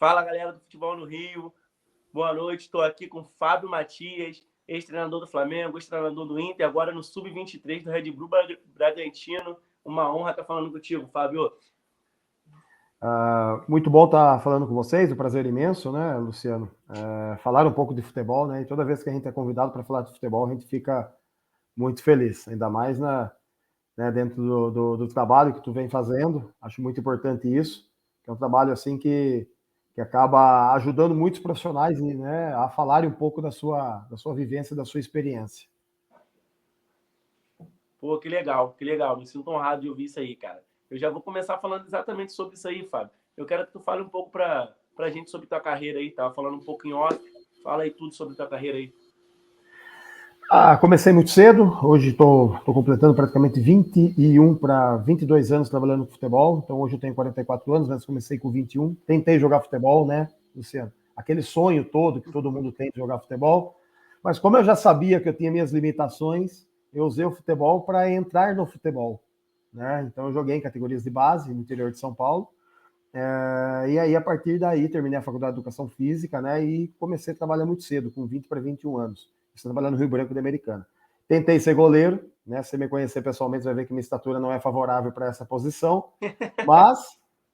Fala, galera do Futebol no Rio. Boa noite. Estou aqui com Fábio Matias, ex-treinador do Flamengo, ex-treinador do Inter, agora no Sub-23 do Red Bull Bragantino. Uma honra estar falando contigo, Fábio. Muito bom estar falando com vocês, um prazer imenso, né, Luciano? Falar um pouco de futebol, né? E toda vez que a gente é convidado para falar de futebol, a gente fica muito feliz, ainda mais dentro do trabalho que tu vem fazendo. Acho muito importante isso, que é um trabalho assim que acaba ajudando muitos profissionais, né, a falarem um pouco da sua vivência, da sua experiência. Pô, que legal, que legal. Me sinto honrado de ouvir isso aí, cara. Eu já vou começar falando exatamente sobre isso aí, Fábio. Eu quero que tu fale um pouco pra gente sobre tua carreira aí. Tava falando um pouco em off. Fala aí tudo sobre tua carreira aí. Comecei muito cedo, hoje estou completando praticamente 21 para 22 anos trabalhando com futebol, então hoje eu tenho 44 anos, mas comecei com 21. Tentei jogar futebol, né, Luciano? Aquele sonho todo que todo mundo tem de jogar futebol, mas como eu já sabia que eu tinha minhas limitações, eu usei o futebol para entrar no futebol, né? Então eu joguei em categorias de base no interior de São Paulo, e aí a partir daí terminei a faculdade de Educação Física, né, e comecei a trabalhar muito cedo, com 20 para 21 anos. Estou trabalhando no Rio Branco de Americana. Tentei ser goleiro, né? Se você me conhecer pessoalmente, você vai ver que minha estatura não é favorável para essa posição, mas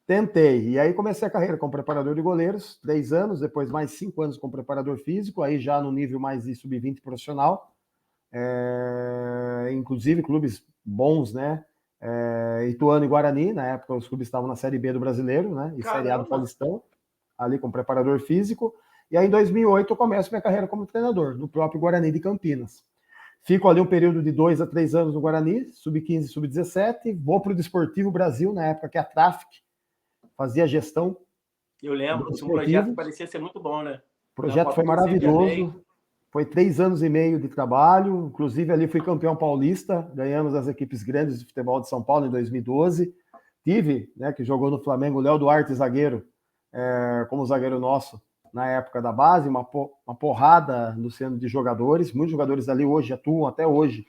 tentei. E aí comecei a carreira como preparador de goleiros, 3 anos, depois mais 5 anos como preparador físico, aí já no nível mais de sub-20 profissional, inclusive clubes bons, né? Ituano e Guarani, na época os clubes estavam na Série B do Brasileiro, né? E Série A do Paulistão, ali como preparador físico. E aí, em 2008, eu começo minha carreira como treinador, no próprio Guarani de Campinas. Fico ali um período de 2 a 3 anos no Guarani, sub-15, sub-17, vou para o Desportivo Brasil, na época que a Traffic fazia gestão. Eu lembro, tinha um projeto que parecia ser muito bom, né? O projeto foi maravilhoso, foi 3 anos e meio de trabalho, inclusive ali fui campeão paulista, ganhamos as equipes grandes de futebol de São Paulo em 2012. Tive, né, que jogou no Flamengo, o Léo Duarte, zagueiro, como zagueiro nosso, na época da base, uma porrada, Luciano, de jogadores. Muitos jogadores ali hoje atuam até hoje,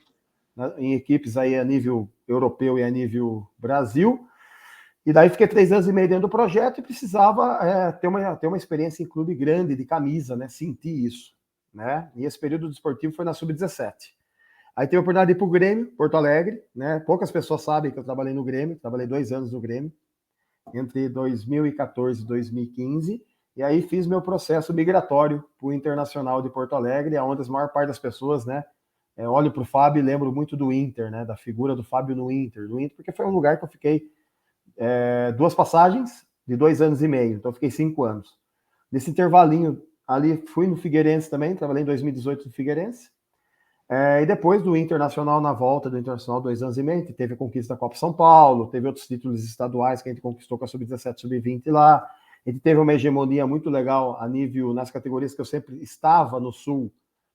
né, em equipes aí a nível europeu e a nível Brasil. E daí fiquei 3 anos e meio dentro do projeto e precisava ter uma experiência em clube grande, de camisa, né? Sentir isso, né? E esse período desportivo foi na Sub-17. Aí tive a oportunidade de ir para o Grêmio, Porto Alegre, né? Poucas pessoas sabem que eu trabalhei no Grêmio, trabalhei 2 anos no Grêmio, entre 2014 e 2015, e aí fiz meu processo migratório para o Internacional de Porto Alegre, onde a maior parte das pessoas, né, olho para o Fábio e lembro muito do Inter, né, da figura do Fábio no Inter, porque foi um lugar que eu fiquei 2 passagens de 2 anos e meio, então eu fiquei 5 anos. Nesse intervalinho ali, fui no Figueirense também, trabalhei em 2018 no Figueirense, e depois do Internacional, na volta do Internacional, 2 anos e meio, a gente teve a conquista da Copa São Paulo, teve outros títulos estaduais que a gente conquistou com a Sub-17, Sub-20 lá. A gente teve uma hegemonia muito legal a nível, nas categorias que eu sempre estava no Sul.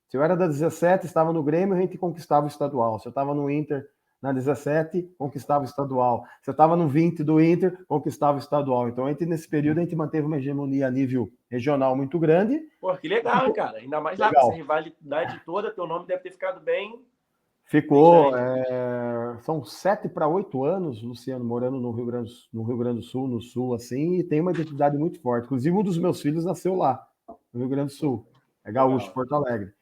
Se eu era da 17, estava no Grêmio, a gente conquistava o estadual. Se eu estava no Inter, na 17, conquistava o estadual. Se eu estava no 20 do Inter, conquistava o estadual. Então, nesse período, a gente manteve uma hegemonia a nível regional muito grande. Pô, que legal, cara. Ainda mais lá com essa rivalidade toda, teu nome deve ter ficado bem. Ficou. São 7 para 8 anos, Luciano, morando no Rio Grande do Sul, no Sul, assim, e tem uma identidade muito forte. Inclusive, um dos meus filhos nasceu lá, no Rio Grande do Sul. É gaúcho, Porto Alegre.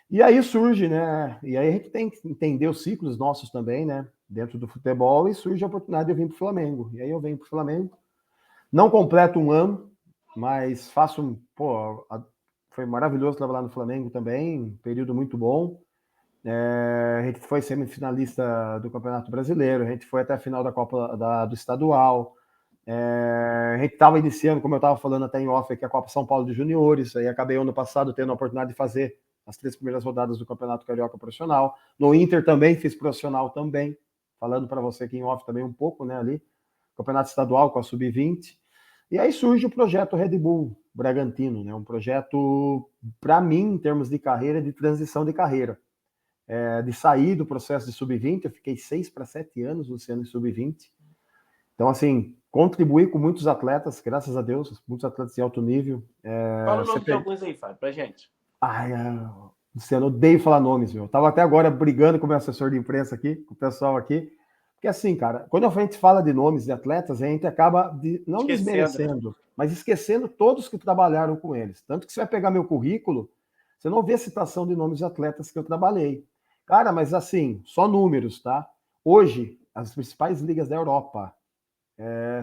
E aí surge, né? E aí a gente tem que entender os ciclos nossos também, né? Dentro do futebol, e surge a oportunidade de eu vir para o Flamengo. E aí eu venho para o Flamengo. Não completo um ano, mas faço. Foi maravilhoso trabalhar no Flamengo também, um período muito bom. A gente foi semifinalista do Campeonato Brasileiro, a gente foi até a final da Copa do Estadual. A gente estava iniciando, como eu estava falando até em off, aqui a Copa São Paulo de Juniores, aí acabei ano passado tendo a oportunidade de fazer as 3 primeiras rodadas do Campeonato Carioca Profissional. No Inter também fiz profissional também, falando para você aqui em off também um pouco, né, ali, Campeonato Estadual com a Sub-20. E aí surge o projeto Red Bull Bragantino, né, um projeto, para mim, em termos de carreira, de transição de carreira. De sair do processo de Sub-20, eu fiquei 6 para 7 anos, Luciano, em Sub-20. Então, assim, contribuí com muitos atletas, graças a Deus, muitos atletas de alto nível. Fala o nome de alguns aí, Fábio, pra gente. Luciano, odeio falar nomes, meu. Eu tava até agora brigando com o meu assessor de imprensa aqui, com o pessoal aqui, Porque assim, cara, quando a gente fala de nomes de atletas, a gente acaba não Esquecendo, desmerecendo, mas esquecendo todos que trabalharam com eles. Tanto que você vai pegar meu currículo, você não vê citação de nomes de atletas que eu trabalhei. Cara, mas assim, só números, tá? Hoje, as principais ligas da Europa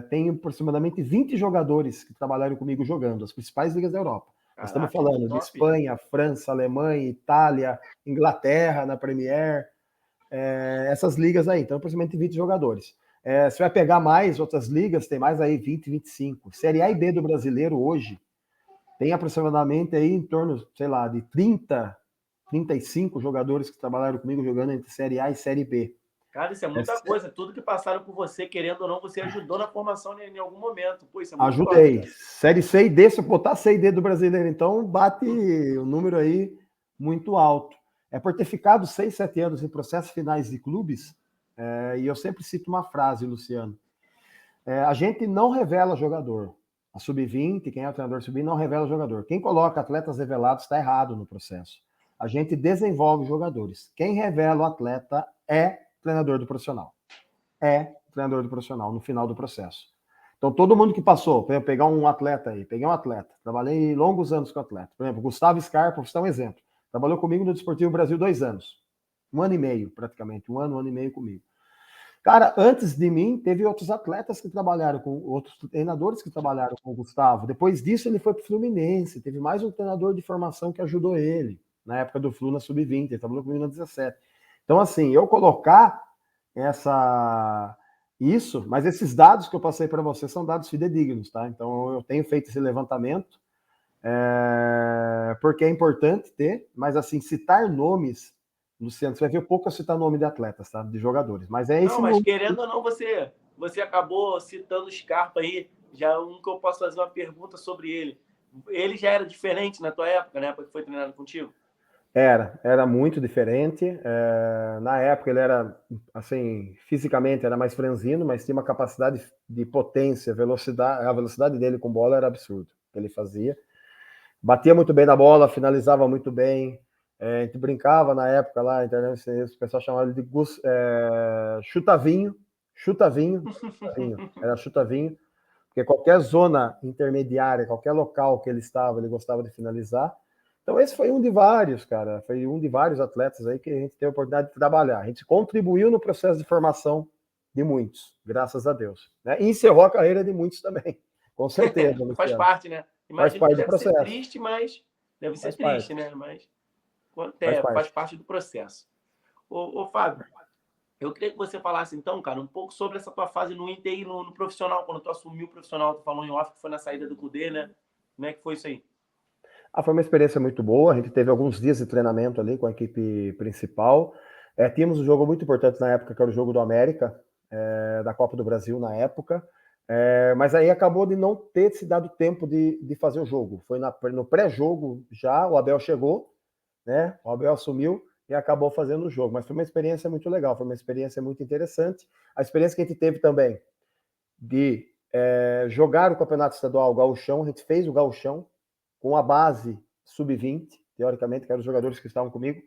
tem aproximadamente 20 jogadores que trabalharam comigo jogando, as principais ligas da Europa. Nós estamos Caraca, falando de top. Espanha, França, Alemanha, Itália, Inglaterra na Premier, essas ligas aí, então aproximadamente 20 jogadores. Você vai pegar mais outras ligas, tem mais aí 20, 25. Série A e B do brasileiro hoje tem aproximadamente aí em torno, sei lá, de 30, 35 jogadores que trabalharam comigo jogando entre Série A e Série B. Cara, isso é muita coisa. Tudo que passaram por você, querendo ou não, você ajudou na formação em algum momento. Pô, isso é muito top, Ajudei. cara. Série C e D, se eu botar C e D do brasileiro, então bate o número aí muito alto. É por ter ficado 6, 7 anos em processos finais de clubes, e eu sempre cito uma frase, Luciano. A gente não revela jogador. A sub-20, quem é o treinador sub-20, não revela jogador. Quem coloca atletas revelados está errado no processo. A gente desenvolve jogadores. Quem revela o atleta é treinador do profissional. É treinador do profissional no final do processo. Então, todo mundo que passou, para pegar um atleta aí, peguei um atleta, trabalhei longos anos com atleta. Por exemplo, Gustavo Scarpa, vou citar um exemplo. Trabalhou comigo no Desportivo Brasil 2 anos. 1 ano e meio, praticamente. 1 ano e meio comigo. Cara, antes de mim, teve outros atletas que trabalharam com outros treinadores que trabalharam com o Gustavo. Depois disso, ele foi para o Fluminense. Teve mais um treinador de formação que ajudou ele, na época do Flu na Sub-20. Ele trabalhou comigo na 17. Então, assim, eu colocar isso, mas esses dados que eu passei para você são dados fidedignos, tá? Então, eu tenho feito esse levantamento, porque é importante ter, mas, assim, citar nomes, Luciano, você vai ver pouco eu citar nome de atletas, tá? De jogadores, mas é esse Não, mas nome. querendo ou não, você acabou citando o Scarpa aí. Já um que eu posso fazer uma pergunta sobre ele. Ele já era diferente na tua época, né? Porque foi treinado contigo? Era muito diferente. Na época ele era, assim, fisicamente era mais franzino, mas tinha uma capacidade de potência, velocidade. A velocidade dele com bola era absurdo, que ele fazia. Batia muito bem na bola, finalizava muito bem. A gente brincava na época lá, internet, o pessoal chamava ele de chutavinho, chutavinho, era chutavinho, porque qualquer zona intermediária, qualquer local que ele estava, ele gostava de finalizar. Então, esse foi um de vários, cara. Foi um de vários atletas aí que a gente teve a oportunidade de trabalhar. A gente contribuiu no processo de formação de muitos, graças a Deus. Né? E encerrou a carreira de muitos também, com certeza, Faz Luciano. parte, né? Faz Imagino que parte do deve ser processo. triste, mas deve ser Faz parte. triste, né? Mas Faz faz parte. parte do processo. Ô, Fábio, eu queria que você falasse, então, cara, um pouco sobre essa tua fase no Inter e no profissional, quando tu assumiu o profissional, tu falou em off que foi na saída do Cudê, né? Como é que foi isso aí? Foi uma experiência muito boa. A gente teve alguns dias de treinamento ali com a equipe principal. Tínhamos um jogo muito importante na época, que era o jogo do América, da Copa do Brasil na época. Mas aí acabou de não ter se dado tempo de fazer o jogo. Foi no pré-jogo já, o Abel chegou, né? O Abel assumiu e acabou fazendo o jogo. Mas foi uma experiência muito legal, foi uma experiência muito interessante. A experiência que a gente teve também de jogar o Campeonato Estadual, o Gauchão, a gente fez o Gauchão com a base sub-20, teoricamente, que eram os jogadores que estavam comigo.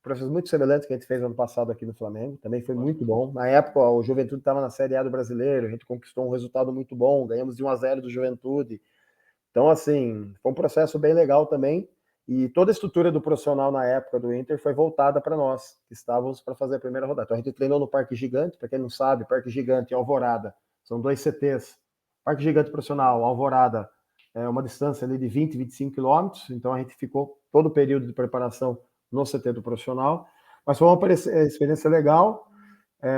Processo muito semelhante que a gente fez ano passado aqui no Flamengo, também foi muito bom. Na época, o Juventude estava na Série A do Brasileiro, a gente conquistou um resultado muito bom, ganhamos de 1-0 do Juventude. Então, assim, foi um processo bem legal também. E toda a estrutura do profissional na época do Inter foi voltada para nós, que estávamos para fazer a primeira rodada. Então, a gente treinou no Parque Gigante, para quem não sabe, Parque Gigante e Alvorada, são 2 CTs. Parque Gigante Profissional, Alvorada, é uma distância ali de 20, 25 quilômetros, então a gente ficou todo o período de preparação no CT do profissional, mas foi uma experiência legal.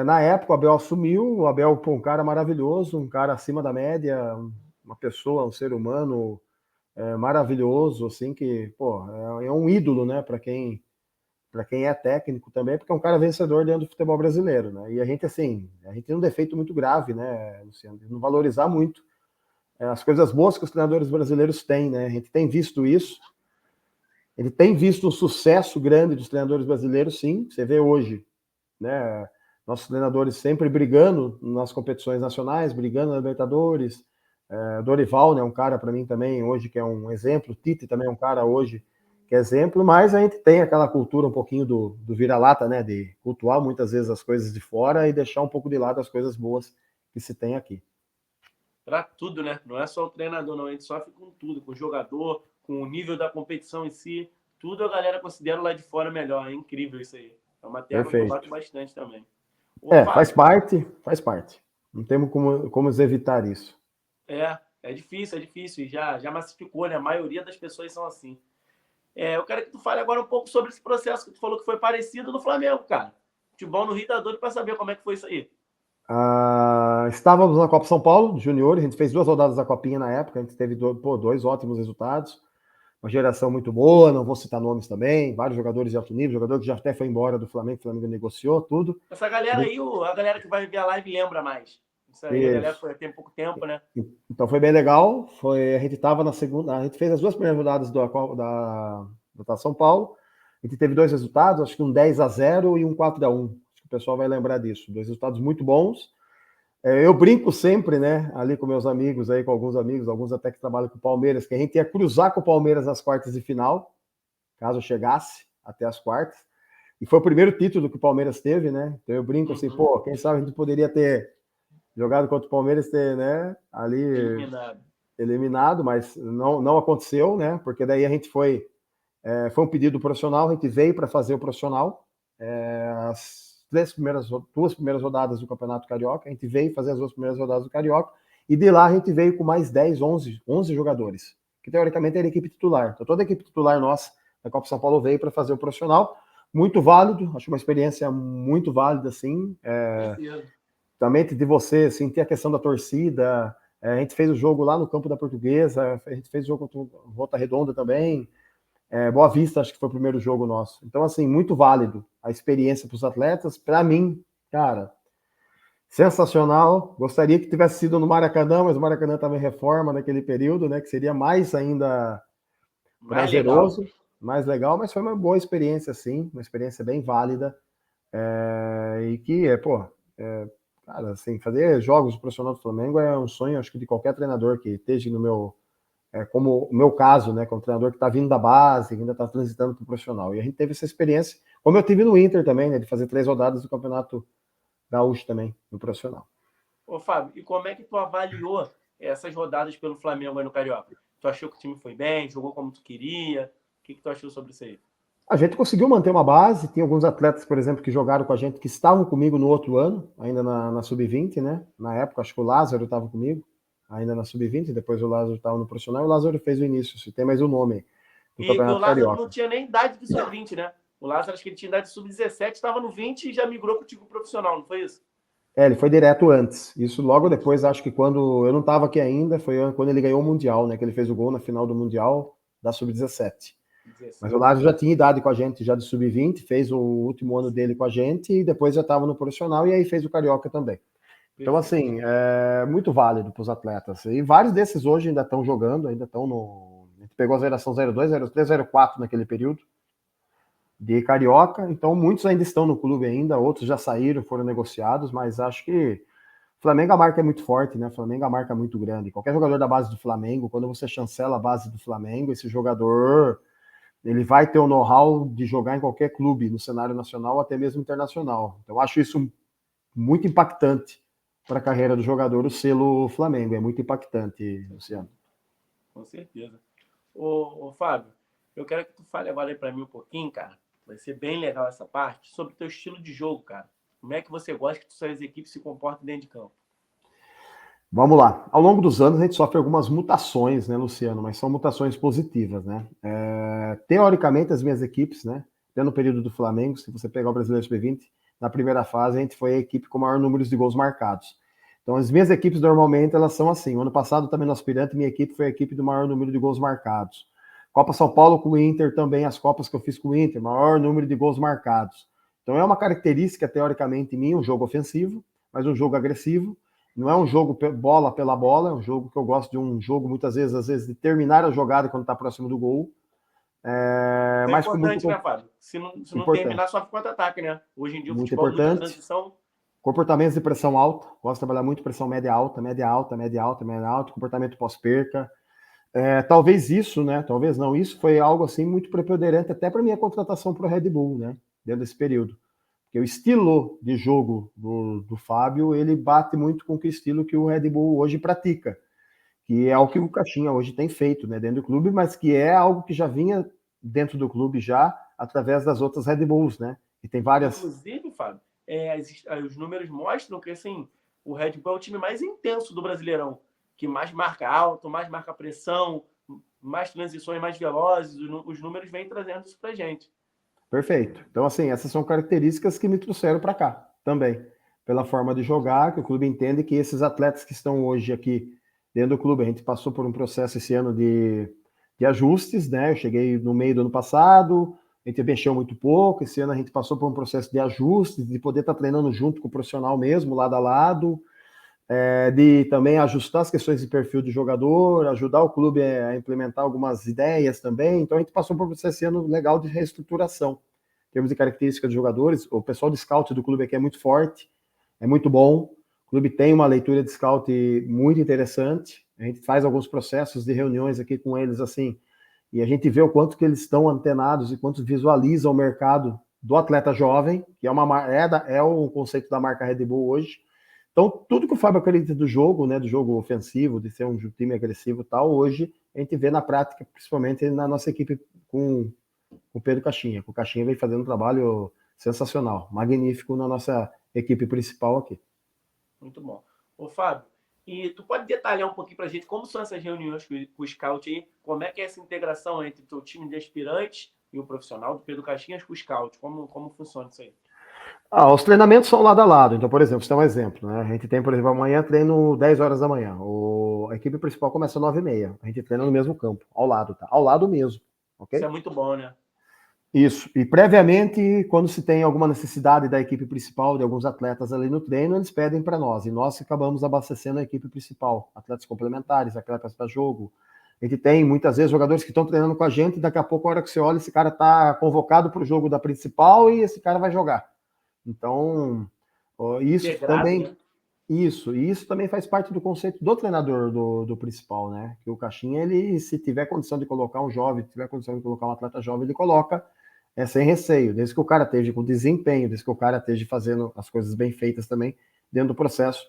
Na época, o Abel assumiu, o Abel, um cara maravilhoso, um cara acima da média, uma pessoa, um ser humano maravilhoso, assim, que, pô, é um ídolo, né, para quem é técnico também, porque é um cara vencedor dentro do futebol brasileiro, né, e a gente, assim, a gente tem um defeito muito grave, né, Luciano, de não valorizar muito as coisas boas que os treinadores brasileiros têm, né, a gente tem visto isso, ele tem visto um sucesso grande dos treinadores brasileiros, sim, você vê hoje, né, nossos treinadores sempre brigando nas competições nacionais, brigando na Libertadores, Dorival, né, um cara para mim também hoje que é um exemplo, Tite também é um cara hoje que é exemplo, mas a gente tem aquela cultura um pouquinho do vira-lata, né? De cultuar muitas vezes as coisas de fora e deixar um pouco de lado as coisas boas que se tem aqui. Para tudo, né? Não é só o treinador, não. A gente sofre com tudo, com o jogador, com o nível da competição em si. Tudo a galera considera lá de fora melhor. É incrível isso aí. É uma terra que eu bato bastante também. Faz parte, faz parte. Não temos como evitar isso. É difícil, é difícil. E já massificou, né? A maioria das pessoas são assim. Eu quero que tu fale agora um pouco sobre esse processo que tu falou que foi parecido do Flamengo, cara. Futebol no Rio tá doido para saber como é que foi isso aí. Estávamos na Copa São Paulo, Júnior, a gente fez 2 rodadas da Copinha na época, a gente teve 2 ótimos resultados, uma geração muito boa, não vou citar nomes também, vários jogadores de alto nível, jogador que já até foi embora do Flamengo, o Flamengo negociou tudo. Essa galera aí, a galera que vai ver a live lembra mais. Isso aí, a galera tem pouco tempo, né? Então foi bem legal, a gente estava na segunda, a gente fez as 2 primeiras rodadas da São Paulo, a gente teve 2 resultados, acho que um 10-0 e um 4-1, acho que o pessoal vai lembrar disso, 2 resultados muito bons. Eu brinco sempre, né, ali com meus amigos, aí com alguns amigos, alguns até que trabalham com o Palmeiras, que a gente ia cruzar com o Palmeiras nas quartas de final, caso chegasse até as quartas, e foi o primeiro título que o Palmeiras teve, né, então eu brinco assim, pô, quem sabe a gente poderia ter jogado contra o Palmeiras, ter, né, ali eliminado, mas não aconteceu, né, porque daí a gente foi um pedido profissional, a gente veio para fazer o profissional, as 2 primeiras rodadas do Campeonato Carioca, a gente veio fazer as 2 primeiras rodadas do Carioca, e de lá a gente veio com mais 10, 11 jogadores, que teoricamente era a equipe titular. Então toda a equipe titular nossa da Copa São Paulo veio para fazer o profissional, muito válido, acho uma experiência muito válida, assim. Também de você, assim, ter a questão da torcida, a gente fez o jogo lá no campo da Portuguesa, a gente fez o jogo contra Volta Redonda também, Boa Vista, acho que foi o primeiro jogo nosso. Então, assim, muito válido a experiência para os atletas. Para mim, cara, sensacional. Gostaria que tivesse sido no Maracanã, mas o Maracanã estava em reforma naquele período, né? Que seria mais ainda prazeroso, mais legal, mas foi uma boa experiência, sim, uma experiência bem válida. E que, cara, assim, fazer jogos do profissional do Flamengo é um sonho, acho que de qualquer treinador que esteja no meu. Como o meu caso, né, como treinador que está vindo da base, que ainda está transitando para o profissional. E a gente teve essa experiência, como eu tive no Inter também, né, de fazer 3 rodadas do Campeonato Gaúcho também, no profissional. Ô, Fábio, e como é que tu avaliou essas rodadas pelo Flamengo aí no Carioca? Tu achou que o time foi bem, jogou como tu queria? O que tu achou sobre isso aí? A gente conseguiu manter uma base, tem alguns atletas, por exemplo, que jogaram com a gente, que estavam comigo no outro ano, ainda na Sub-20, né? Na época, acho que o Lázaro estava comigo, ainda na Sub-20, depois o Lázaro estava no profissional, e o Lázaro fez o início, se tem mais um nome do Campeonato Carioca. E o Lázaro não tinha nem idade de Sub-20, né? O Lázaro, acho que ele tinha idade de Sub-17, estava no 20 e já migrou contigo profissional, não foi isso? Ele foi direto antes. Isso logo depois, acho que quando eu não estava aqui ainda, foi quando ele ganhou o Mundial, né? Que ele fez o gol na final do Mundial da Sub-17. Mas o Lázaro já tinha idade com a gente, já de Sub-20, fez o último ano dele com a gente e depois já estava no profissional e aí fez o Carioca também. Então, assim, é muito válido para os atletas. E vários desses hoje ainda estão jogando, ainda estão no. A gente pegou a geração 02, 03, 04 naquele período de Carioca, então muitos ainda estão no clube ainda, outros já saíram, foram negociados, mas acho que Flamengo a marca é muito forte, né? Flamengo a marca é muito grande. Qualquer jogador da base do Flamengo, quando você chancela a base do Flamengo, esse jogador ele vai ter o know-how de jogar em qualquer clube, no cenário nacional, até mesmo internacional. Então, acho isso muito impactante para a carreira do jogador, o selo Flamengo. É muito impactante, Luciano. Com certeza. Ô Fábio, eu quero que tu fale agora aí para mim um pouquinho, cara. Vai ser bem legal essa parte, sobre o teu estilo de jogo, cara. Como é que você gosta que suas equipes se comportem dentro de campo? Vamos lá. Ao longo dos anos, a gente sofre algumas mutações, né, Luciano? Mas são mutações positivas, né? Teoricamente, as minhas equipes, né? Até no período do Flamengo, se você pegar o Brasileiro Sub-20, na primeira fase, a gente foi a equipe com maior número de gols marcados. Então, as minhas equipes, normalmente, elas são assim. O ano passado, também no Aspirante, minha equipe foi a equipe do maior número de gols marcados. Copa São Paulo com o Inter também, as Copas que eu fiz com o Inter, maior número de gols marcados. Então, é uma característica, teoricamente, minha, um jogo ofensivo, mas um jogo agressivo. Não é um jogo bola pela bola, é um jogo que eu gosto de um jogo, muitas vezes, às vezes, de terminar a jogada quando está próximo do gol. É mas importante, muito... né, Fábio? Se não terminar, só contra-ataque, né? Hoje em dia, o muito futebol importante. De transição... Comportamentos de pressão alta, gosto de trabalhar muito pressão média alta, média alta, média alta, média alta, comportamento pós-perca. Talvez isso, né? Talvez não. Isso foi algo assim muito preponderante até para minha contratação para o Red Bull, né? Dentro desse período. Porque o estilo de jogo do Fábio, ele bate muito com o estilo que o Red Bull hoje pratica, que é o que o Caixinha hoje tem feito, né? Dentro do clube, mas que é algo que já vinha dentro do clube já através das outras Red Bulls, né? E tem várias. Inclusive, Fábio, os números mostram que assim, o Red Bull é o time mais intenso do Brasileirão, que mais marca alto, mais marca pressão, mais transições mais velozes. Os números vêm trazendo isso pra gente. Perfeito. Então, assim, essas são características que me trouxeram para cá também. Pela forma de jogar, que o clube entende que esses atletas que estão hoje aqui dentro do clube, a gente passou por um processo esse ano de ajustes, né? Eu cheguei no meio do ano passado, a gente mexeu muito pouco. Esse ano a gente passou por um processo de ajustes, de poder estar treinando junto com o profissional mesmo, lado a lado, de também ajustar as questões de perfil do jogador, ajudar o clube a implementar algumas ideias também. Então a gente passou por um processo esse ano legal de reestruturação. Em termos de características de jogadores, o pessoal de scout do clube aqui é muito forte, é muito bom. O clube tem uma leitura de scout muito interessante. A gente faz alguns processos de reuniões aqui com eles assim, e a gente vê o quanto que eles estão antenados e quanto visualizam o mercado do atleta jovem, que é o conceito da marca Red Bull hoje. Então, tudo que o Fábio acredita do jogo, né, do jogo ofensivo, de ser um time agressivo e tal, hoje a gente vê na prática, principalmente na nossa equipe com o Pedro Caixinha. O Caixinha vem fazendo um trabalho sensacional, magnífico na nossa equipe principal aqui. Muito bom. Ô, Fábio, e tu pode detalhar um pouquinho pra gente como são essas reuniões com o scout aí? Como é que é essa integração entre o teu time de aspirantes e o profissional do Pedro Caixinhas com o scout? Como funciona isso aí? Os treinamentos são lado a lado. Então, por exemplo, você tem um exemplo, né? A gente tem, por exemplo, amanhã treino 10 horas da manhã. A equipe principal começa às 9h30. A gente treina no mesmo campo, ao lado, tá? Ao lado mesmo, ok? Isso é muito bom, né? Isso. E previamente, quando se tem alguma necessidade da equipe principal, de alguns atletas ali no treino, eles pedem para nós. E nós acabamos abastecendo a equipe principal. Atletas complementares, atletas para jogo. A gente tem, muitas vezes, jogadores que estão treinando com a gente, e daqui a pouco, a hora que você olha, esse cara está convocado para o jogo da principal e esse cara vai jogar. Então, isso Integrado, também... né? Isso também faz parte do conceito do treinador do principal, né? Que o Caixinha, ele, se tiver condição de colocar um jovem, se tiver condição de colocar um atleta jovem, ele coloca sem receio, desde que o cara esteja com desempenho, desde que o cara esteja fazendo as coisas bem feitas também dentro do processo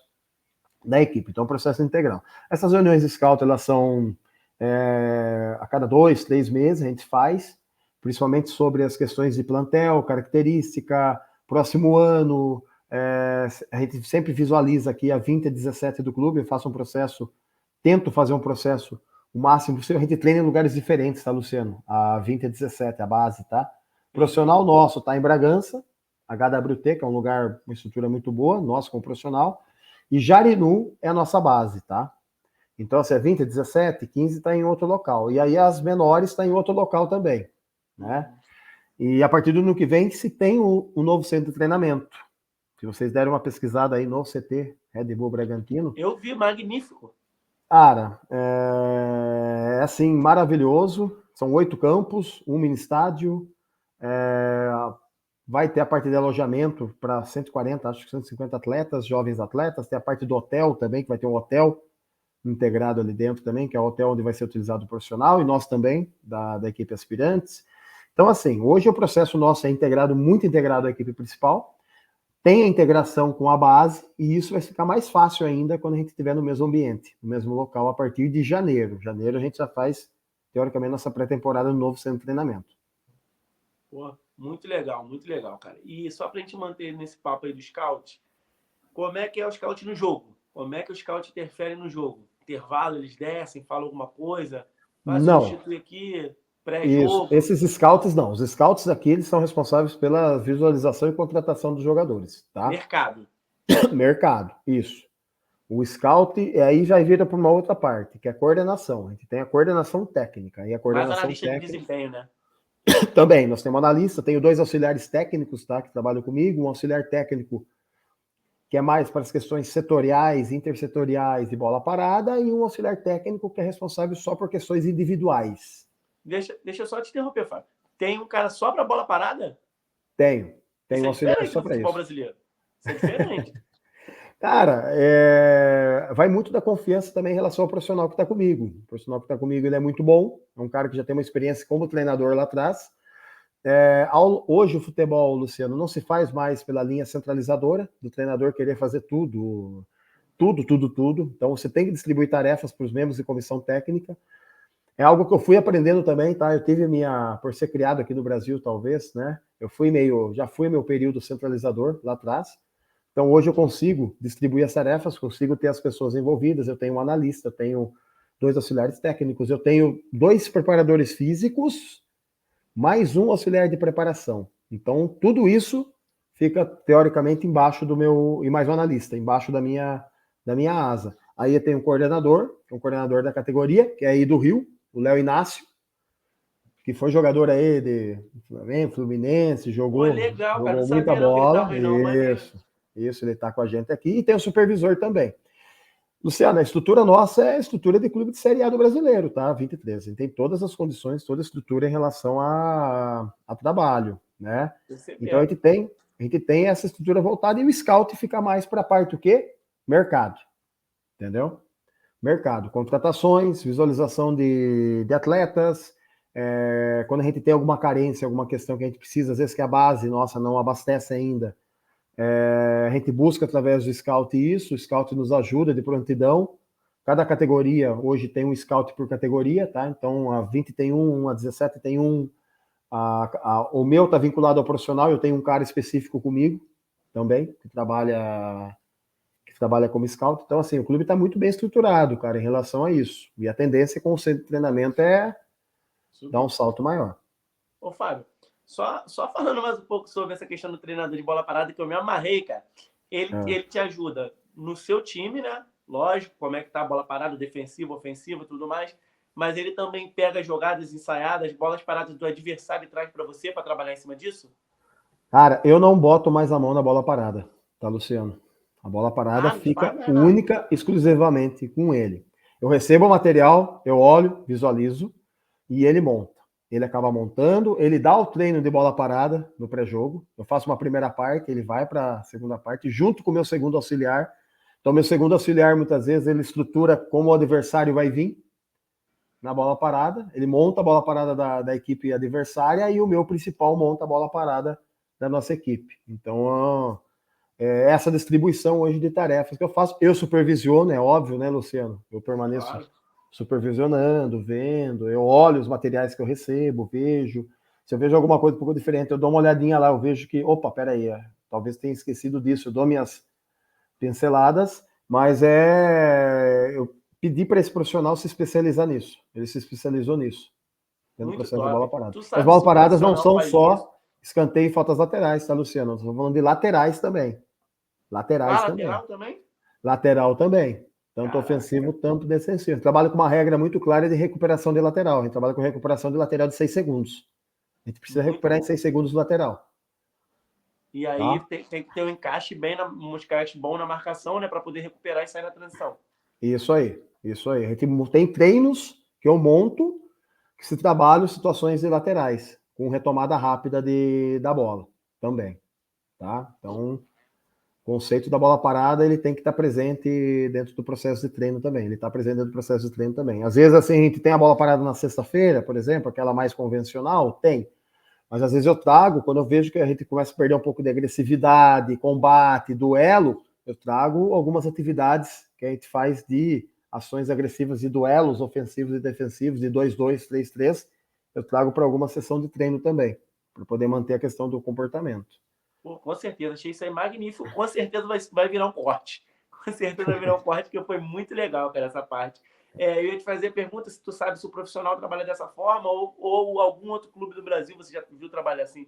da equipe. Então, é um processo integral. Essas reuniões de scout, elas são a cada 2, 3 meses, a gente faz, principalmente sobre as questões de plantel, característica, próximo ano. A gente sempre visualiza aqui a 20 a 17 do clube. Eu faço um processo, tento fazer um processo o máximo possível. A gente treina em lugares diferentes, tá, Luciano? A 20 a 17, a base, tá? O profissional nosso tá em Bragança, HWT, que é um lugar, uma estrutura muito boa, nosso como profissional, e Jarinu é a nossa base, tá? Então, se é 20, 17, 15 está em outro local. E aí as menores estão em outro local também, né? E a partir do ano que vem se tem um novo centro de treinamento. Se vocês derem uma pesquisada aí no CT Red Bull Bragantino. Eu vi, magnífico. Cara, é assim, maravilhoso. São 8 campos, um mini estádio. Vai ter a parte de alojamento para 140, acho que 150 atletas, jovens atletas. Tem a parte do hotel também, que vai ter um hotel integrado ali dentro também, que é o hotel onde vai ser utilizado o profissional, e nós também, da equipe aspirantes. Então, assim, hoje o processo nosso é integrado, muito integrado à equipe principal, tem a integração com a base, e isso vai ficar mais fácil ainda quando a gente estiver no mesmo ambiente, no mesmo local, a partir de janeiro. Janeiro a gente já faz, teoricamente, nossa pré-temporada no novo centro de treinamento. Pô, muito legal, cara. E só pra gente manter nesse papo aí do scout, como é que é o scout no jogo? Como é que o scout interfere no jogo? Intervalo, eles descem, falam alguma coisa, vai Não. substituir aqui, Isso. pré-jogo. Esses scouts não. Os scouts aqui, eles são responsáveis pela visualização e contratação dos jogadores, tá? Mercado. Mercado, isso. O scout, aí já vira para uma outra parte, que é a coordenação. A gente tem a coordenação técnica. E a Mais coordenação analista de técnica desempenho, né? também. Nós temos analista, tenho 2 auxiliares técnicos, tá, que trabalham comigo. Um auxiliar técnico que é mais para as questões setoriais, intersetoriais de bola parada, e um auxiliar técnico que é responsável só por questões individuais. Deixa eu só te interromper, Fábio. Tem um cara só para bola parada? Tenho Isso um é auxiliar diferente só do para futebol isso. brasileiro. Isso é diferente. Cara, vai muito da confiança também em relação ao profissional que está comigo. O profissional que está comigo, ele é muito bom, é um cara que já tem uma experiência como treinador lá atrás. Hoje o futebol, Luciano, não se faz mais pela linha centralizadora, do treinador querer fazer tudo. Então você tem que distribuir tarefas para os membros de comissão técnica. É algo que eu fui aprendendo também, tá? Eu tive por ser criado aqui no Brasil, talvez, né? Já fui meu período centralizador lá atrás. Então, hoje eu consigo distribuir as tarefas, consigo ter as pessoas envolvidas. Eu tenho um analista, eu tenho 2 auxiliares técnicos, eu tenho 2 preparadores físicos, mais um auxiliar de preparação. Então, tudo isso fica, teoricamente, embaixo do meu... E mais um analista, embaixo da minha asa. Aí eu tenho um coordenador da categoria, que é aí do Rio, o Léo Inácio, que foi jogador aí de Fluminense, jogou legal, cara. Não muita sabia não que ele bola. tava aí, não, maneiro. Isso, ele está com a gente aqui. E tem o supervisor também. Luciano, a estrutura nossa é a estrutura de clube de Série A do brasileiro, tá? 23. A gente tem todas as condições, toda a estrutura em relação a trabalho, né? Então a gente tem essa estrutura voltada e o scout fica mais para a parte do quê? Mercado. Entendeu? Mercado. Contratações, visualização de atletas. Quando a gente tem alguma carência, alguma questão que a gente precisa, às vezes que a base nossa não abastece ainda, a gente busca através do scout isso, o scout nos ajuda de prontidão. Cada categoria hoje tem um scout por categoria, tá? Então a 20 tem um, a 17 tem um, o meu está vinculado ao profissional, eu tenho um cara específico comigo também, que trabalha como scout. Então, assim, o clube está muito bem estruturado, cara, em relação a isso. E a tendência com o centro de treinamento é dar um salto maior. Ô, Fábio, só falando mais um pouco sobre essa questão do treinador de bola parada, que eu me amarrei, cara. Ele te ajuda no seu time, né? Lógico, como é que tá a bola parada, defensiva, ofensiva, tudo mais. Mas ele também pega jogadas ensaiadas, bolas paradas do adversário e traz para você para trabalhar em cima disso? Cara, eu não boto mais a mão na bola parada, tá, Luciano? A bola parada fica única, exclusivamente com ele. Eu recebo o material, eu olho, visualizo e ele monta. Ele acaba montando, ele dá o treino de bola parada no pré-jogo. Eu faço uma primeira parte, ele vai para a segunda parte, junto com o meu segundo auxiliar. Então, meu segundo auxiliar, muitas vezes, ele estrutura como o adversário vai vir na bola parada. Ele monta a bola parada da equipe adversária e o meu principal monta a bola parada da nossa equipe. Então, essa distribuição hoje de tarefas que eu faço. Eu supervisiono, é óbvio, né, Luciano? Eu permaneço supervisionando, vendo, eu olho os materiais que eu recebo, vejo. Se eu vejo alguma coisa um pouco diferente, eu dou uma olhadinha lá, eu vejo que, opa, peraí, talvez tenha esquecido disso, eu dou minhas pinceladas, mas eu pedi para esse profissional se especializar nisso. Ele se especializou nisso, no processo de bola parada. As bolas paradas não são só escanteio e faltas laterais, tá, Luciano? Estou falando de laterais também. Lateral também? Lateral também. Tanto ofensivo, tanto defensivo. Trabalha com uma regra muito clara de recuperação de lateral. A gente trabalha com recuperação de lateral de 6 segundos. A gente precisa recuperar em 6 segundos o lateral. E aí tem que ter um encaixe bom na marcação, né? Para poder recuperar e sair na transição. Isso aí. A gente tem treinos que eu monto que se trabalham situações de laterais, com retomada rápida da bola também. Tá? Então, o conceito da bola parada, ele tem que estar presente dentro do processo de treino também. Ele está presente dentro do processo de treino também. Às vezes, assim, a gente tem a bola parada na sexta-feira, por exemplo, aquela mais convencional, tem. Mas às vezes eu trago, quando eu vejo que a gente começa a perder um pouco de agressividade, combate, duelo, eu trago algumas atividades que a gente faz de ações agressivas de duelos ofensivos e defensivos, de 2-2, 3-3, eu trago para alguma sessão de treino também, para poder manter a questão do comportamento. Pô, com certeza, achei isso aí magnífico. Com certeza vai virar um corte. Com certeza vai virar um corte, porque foi muito legal, cara, essa parte. Eu ia te fazer a pergunta se tu sabe se o profissional trabalha dessa forma ou algum outro clube do Brasil você já viu trabalhar assim.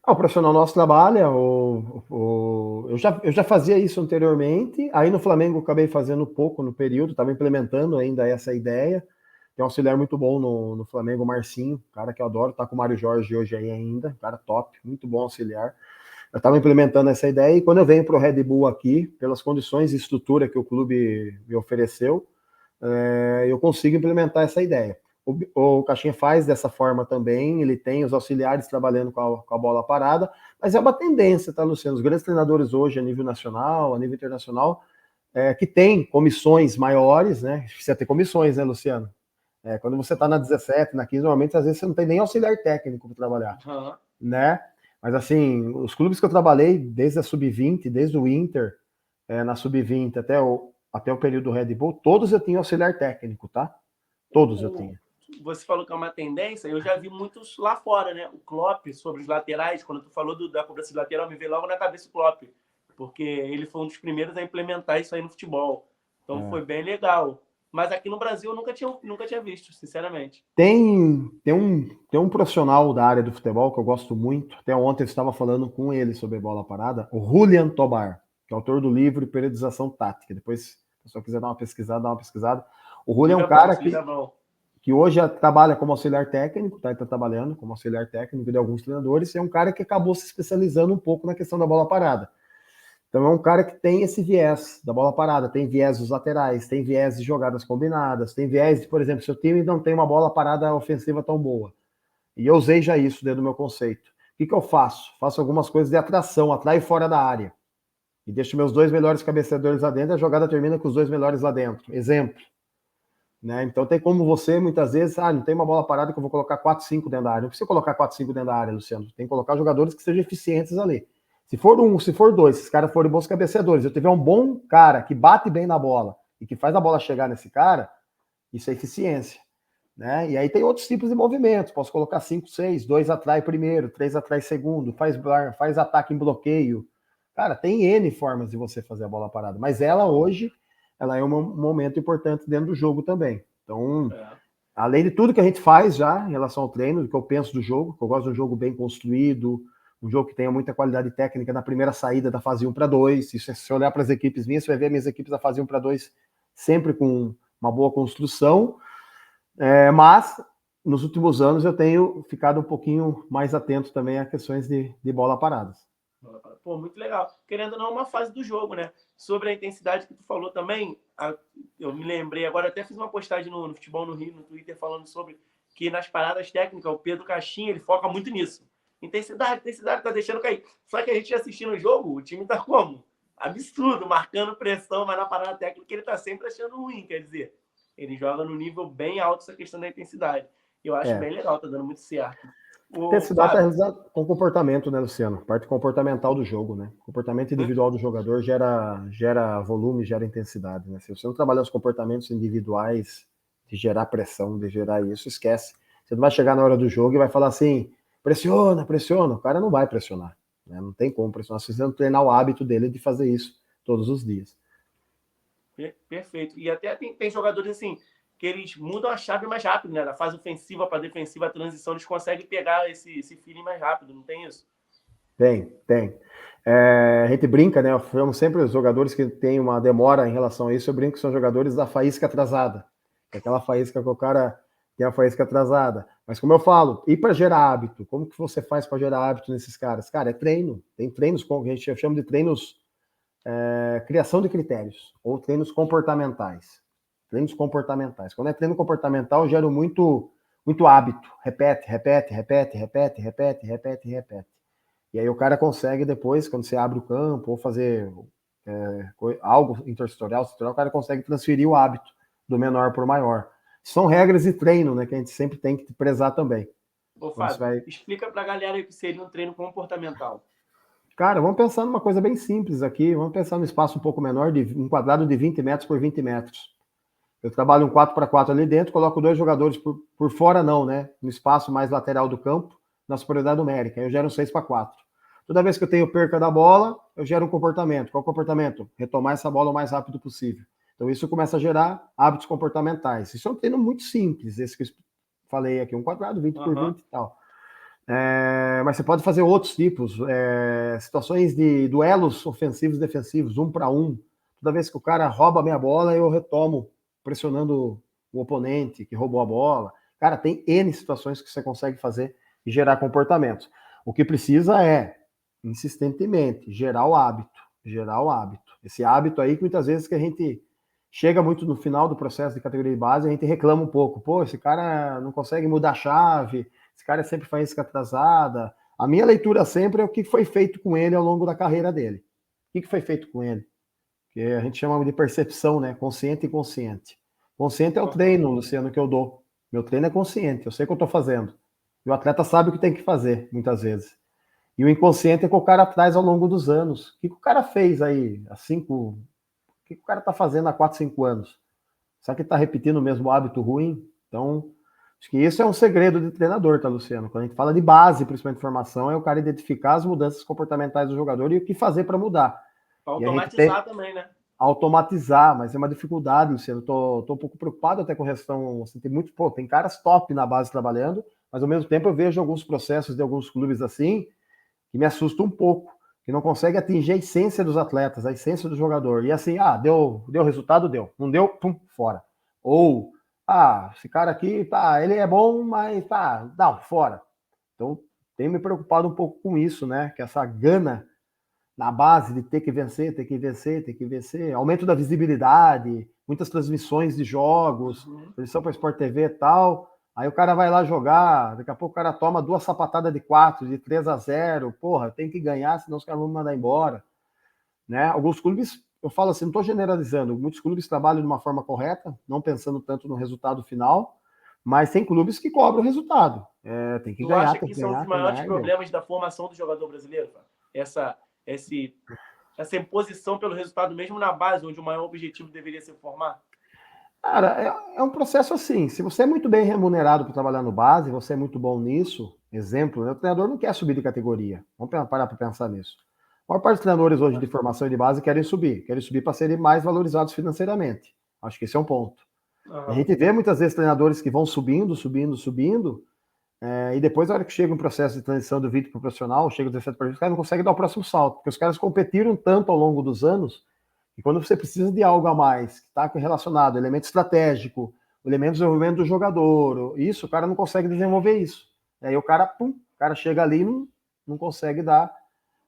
O profissional nosso trabalha, eu já fazia isso anteriormente, aí no Flamengo eu acabei fazendo pouco no período, estava implementando ainda essa ideia. Tem um auxiliar muito bom no Flamengo, o Marcinho, cara que eu adoro, tá com o Mário Jorge hoje aí ainda, cara top, muito bom auxiliar. Eu estava implementando essa ideia e quando eu venho para o Red Bull aqui, pelas condições e estrutura que o clube me ofereceu, eu consigo implementar essa ideia. O Caixinha faz dessa forma também, ele tem os auxiliares trabalhando com a bola parada, mas é uma tendência, tá, Luciano? Os grandes treinadores hoje, a nível nacional, a nível internacional, que tem comissões maiores, né? Precisa ter comissões, né, Luciano? Quando você está na 17, na 15, normalmente, às vezes, você não tem nem auxiliar técnico para trabalhar, né? Mas, assim, os clubes que eu trabalhei, desde a Sub-20, desde o Inter, na Sub-20 até o período do Red Bull, todos eu tinha auxiliar técnico, tá? Todos eu tinha. Você falou que é uma tendência, eu já vi muitos lá fora, né? O Klopp, sobre os laterais, quando tu falou da cobrança de lateral, me veio logo na cabeça o Klopp, porque ele foi um dos primeiros a implementar isso aí no futebol. Então foi bem legal. Mas aqui no Brasil eu nunca tinha visto, sinceramente. Tem um profissional da área do futebol que eu gosto muito. Até ontem eu estava falando com ele sobre bola parada, o Julian Tobar, que é autor do livro Periodização Tática. Depois, se a pessoa quiser dar uma pesquisada, dá uma pesquisada. O Julian é um cara que hoje trabalha como auxiliar técnico, tá? Ele está trabalhando como auxiliar técnico de alguns treinadores, e é um cara que acabou se especializando um pouco na questão da bola parada. Então é um cara que tem esse viés da bola parada, tem viés dos laterais, tem viés de jogadas combinadas, tem viés de, por exemplo, se o time não tem uma bola parada ofensiva tão boa. E eu usei já isso dentro do meu conceito. O que eu faço? Faço algumas coisas de atração, atraio fora da área. E deixo meus 2 melhores cabeceadores lá dentro, a jogada termina com os 2 melhores lá dentro. Exemplo. Né? Então tem como você, muitas vezes, não tem uma bola parada que eu vou colocar 4, 5 dentro da área. Não precisa colocar 4, 5 dentro da área, Luciano. Tem que colocar jogadores que sejam eficientes ali. Se for 1, se for 2, se esses caras forem bons cabeceadores, eu tiver um bom cara que bate bem na bola e que faz a bola chegar nesse cara, isso é eficiência. Né? E aí tem outros tipos de movimentos. Posso colocar 5, 6, 2 atrás primeiro, 3 atrás segundo, faz ataque em bloqueio. Cara, tem N formas de você fazer a bola parada. Mas ela hoje, ela é um momento importante dentro do jogo também. Então, além de tudo que a gente faz já em relação ao treino, do que eu penso do jogo, que eu gosto de um jogo bem construído, um jogo que tenha muita qualidade técnica na primeira saída da fase 1 para 2. Se você olhar para as equipes minhas, você vai ver minhas equipes da fase 1 para 2 sempre com uma boa construção. Mas, nos últimos anos, eu tenho ficado um pouquinho mais atento também a questões de bola paradas. Pô, muito legal. Querendo ou não, uma fase do jogo, né? Sobre a intensidade que tu falou também, eu me lembrei, agora até fiz uma postagem no Futebol no Rio, no Twitter, falando sobre que nas paradas técnicas, o Pedro Caixinha, ele foca muito nisso. Intensidade, tá deixando cair. Só que a gente assistindo o jogo, o time tá como? Absurdo, marcando pressão, mas na parada técnica ele tá sempre achando ruim, quer dizer, ele joga no nível bem alto essa questão da intensidade. Eu acho bem legal, tá dando muito certo. Intensidade está realizada com comportamento, né, Luciano? Parte comportamental do jogo, né? O comportamento individual do jogador gera volume, gera intensidade, né? Se você não trabalhar os comportamentos individuais de gerar pressão, de gerar isso, esquece. Você não vai chegar na hora do jogo e vai falar assim, pressiona. O cara não vai pressionar, né? Não tem como pressionar. Você precisa treinar o hábito dele de fazer isso todos os dias. Perfeito. E até tem jogadores assim, que eles mudam a chave mais rápido, né? Da fase ofensiva para defensiva, a transição, eles conseguem pegar esse feeling mais rápido, não tem isso? Tem. A gente brinca, né? Eu chamo sempre os jogadores que têm uma demora em relação a isso, eu brinco que são jogadores da faísca atrasada. É aquela faísca que o cara tem a faísca atrasada. Mas como eu falo, e para gerar hábito? Como que você faz para gerar hábito nesses caras? Cara, é treino. Tem treinos, que a gente chama de treinos criação de critérios, ou treinos comportamentais. Treinos comportamentais. Quando é treino comportamental, eu gero muito hábito. Repete. E aí o cara consegue depois, quando você abre o campo, ou fazer algo intersetorial, o cara consegue transferir o hábito do menor para o maior. São regras de treino, né, que a gente sempre tem que prezar também. Ô, Fábio, explica para a galera o que seria um treino comportamental. Cara, vamos pensar numa coisa bem simples aqui. Vamos pensar num espaço um pouco menor, um quadrado de 20 metros por 20 metros. Eu trabalho um 4x4 ali dentro, coloco 2 jogadores por fora, não, né? No espaço mais lateral do campo, na superioridade numérica. Eu gero um 6x4. Toda vez que eu tenho perca da bola, eu gero um comportamento. Qual comportamento? Retomar essa bola o mais rápido possível. Então, isso começa a gerar hábitos comportamentais. Isso é um treino muito simples, esse que eu falei aqui, um quadrado, 20 por 20 e tal. Mas você pode fazer outros tipos, situações de duelos ofensivos e defensivos, 1 para 1. Toda vez que o cara rouba a minha bola, eu retomo, pressionando o oponente que roubou a bola. Cara, tem N situações que você consegue fazer e gerar comportamentos. O que precisa é, insistentemente, gerar o hábito. Esse hábito aí que muitas vezes que a gente chega muito no final do processo de categoria de base, a gente reclama um pouco. Pô, esse cara não consegue mudar a chave, esse cara sempre faz isca atrasada. A minha leitura sempre é o que foi feito com ele ao longo da carreira dele. O que foi feito com ele? Que a gente chama de percepção, né? Consciente e inconsciente. Consciente é o treino, Luciano, que eu dou. Meu treino é consciente, eu sei o que eu estou fazendo. E o atleta sabe o que tem que fazer, muitas vezes. E o inconsciente é que o cara traz ao longo dos anos. O que o cara fez aí há 5... O que o cara está fazendo há 4, 5 anos? Será que está repetindo o mesmo hábito ruim? Então, acho que isso é um segredo de treinador, tá, Luciano? Quando a gente fala de base, principalmente de formação, é o cara identificar as mudanças comportamentais do jogador e o que fazer para mudar. Automatizar também, né? Automatizar, mas é uma dificuldade, Luciano. Tô um pouco preocupado até com a questão. Assim, tem caras top na base trabalhando, mas ao mesmo tempo eu vejo alguns processos de alguns clubes assim que me assustam um pouco, que não consegue atingir a essência dos atletas, a essência do jogador. E assim, deu resultado, deu. Não deu, pum, fora. Ou, esse cara aqui, tá, ele é bom, mas tá, não, fora. Então, tenho me preocupado um pouco com isso, né? Que essa gana na base de ter que vencer, ter que vencer, ter que vencer, aumento da visibilidade, muitas transmissões de jogos, transmissão para Sport TV e tal. Aí o cara vai lá jogar, daqui a pouco o cara toma 2 sapatadas de 4, de 3-0. Porra, tem que ganhar, senão os caras vão me mandar embora. Né? Alguns clubes, eu falo assim, não estou generalizando, muitos clubes trabalham de uma forma correta, não pensando tanto no resultado final, mas tem clubes que cobram o resultado. Tem que ganhar, tem que ganhar. Tu acha que são os maiores problemas da formação do jogador brasileiro? Essa imposição pelo resultado mesmo na base, onde o maior objetivo deveria ser formar? Cara, é um processo assim. Se você é muito bem remunerado para trabalhar no base, você é muito bom nisso, exemplo, né? O treinador não quer subir de categoria. Vamos parar para pensar nisso. A maior parte dos treinadores hoje de formação e de base querem subir para serem mais valorizados financeiramente. Acho que esse é um ponto. A gente vê muitas vezes treinadores que vão subindo, e depois, na hora que chega um processo de transição do vídeo para o profissional, chega o 17 para os caras não conseguem dar o próximo salto, porque os caras competiram tanto ao longo dos anos, e quando você precisa de algo a mais, que está relacionado, elemento estratégico, elemento de desenvolvimento do jogador, isso, o cara não consegue desenvolver isso. E aí o cara chega ali e não consegue dar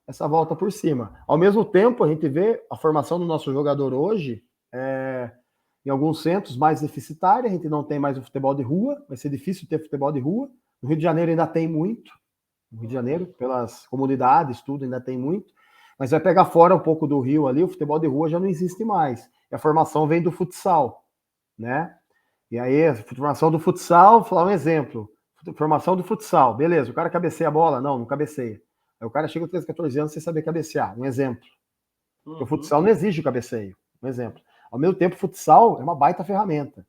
essa volta por cima. Ao mesmo tempo, a gente vê a formação do nosso jogador hoje, em alguns centros mais deficitária, a gente não tem mais o futebol de rua, vai ser difícil ter futebol de rua. No Rio de Janeiro ainda tem muito, no Rio de Janeiro, pelas comunidades, tudo ainda tem muito, mas vai pegar fora um pouco do Rio ali, o futebol de rua já não existe mais. E a formação vem do futsal, né? E aí, a formação do futsal, vou falar um exemplo. Formação do futsal, beleza, o cara cabeceia a bola? Não cabeceia. Aí o cara chega com 13, 14 anos sem saber cabecear, um exemplo. Porque o futsal não exige o cabeceio, um exemplo. Ao mesmo tempo, o futsal é uma baita ferramenta.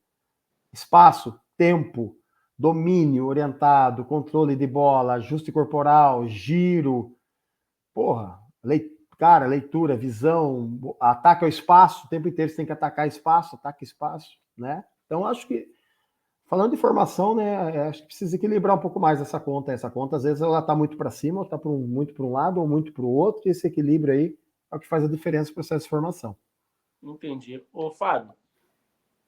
Espaço, tempo, domínio orientado, controle de bola, ajuste corporal, giro. Porra, leitura, visão, ataque ao espaço, o tempo inteiro você tem que atacar espaço, ataque espaço, né? Então, acho que, falando de formação, né, acho que precisa equilibrar um pouco mais essa conta. Essa conta, às vezes, ela está muito para cima, ou está muito para um lado, ou muito para o outro, e esse equilíbrio aí é o que faz a diferença no processo de formação. Entendi. Ô, Fábio,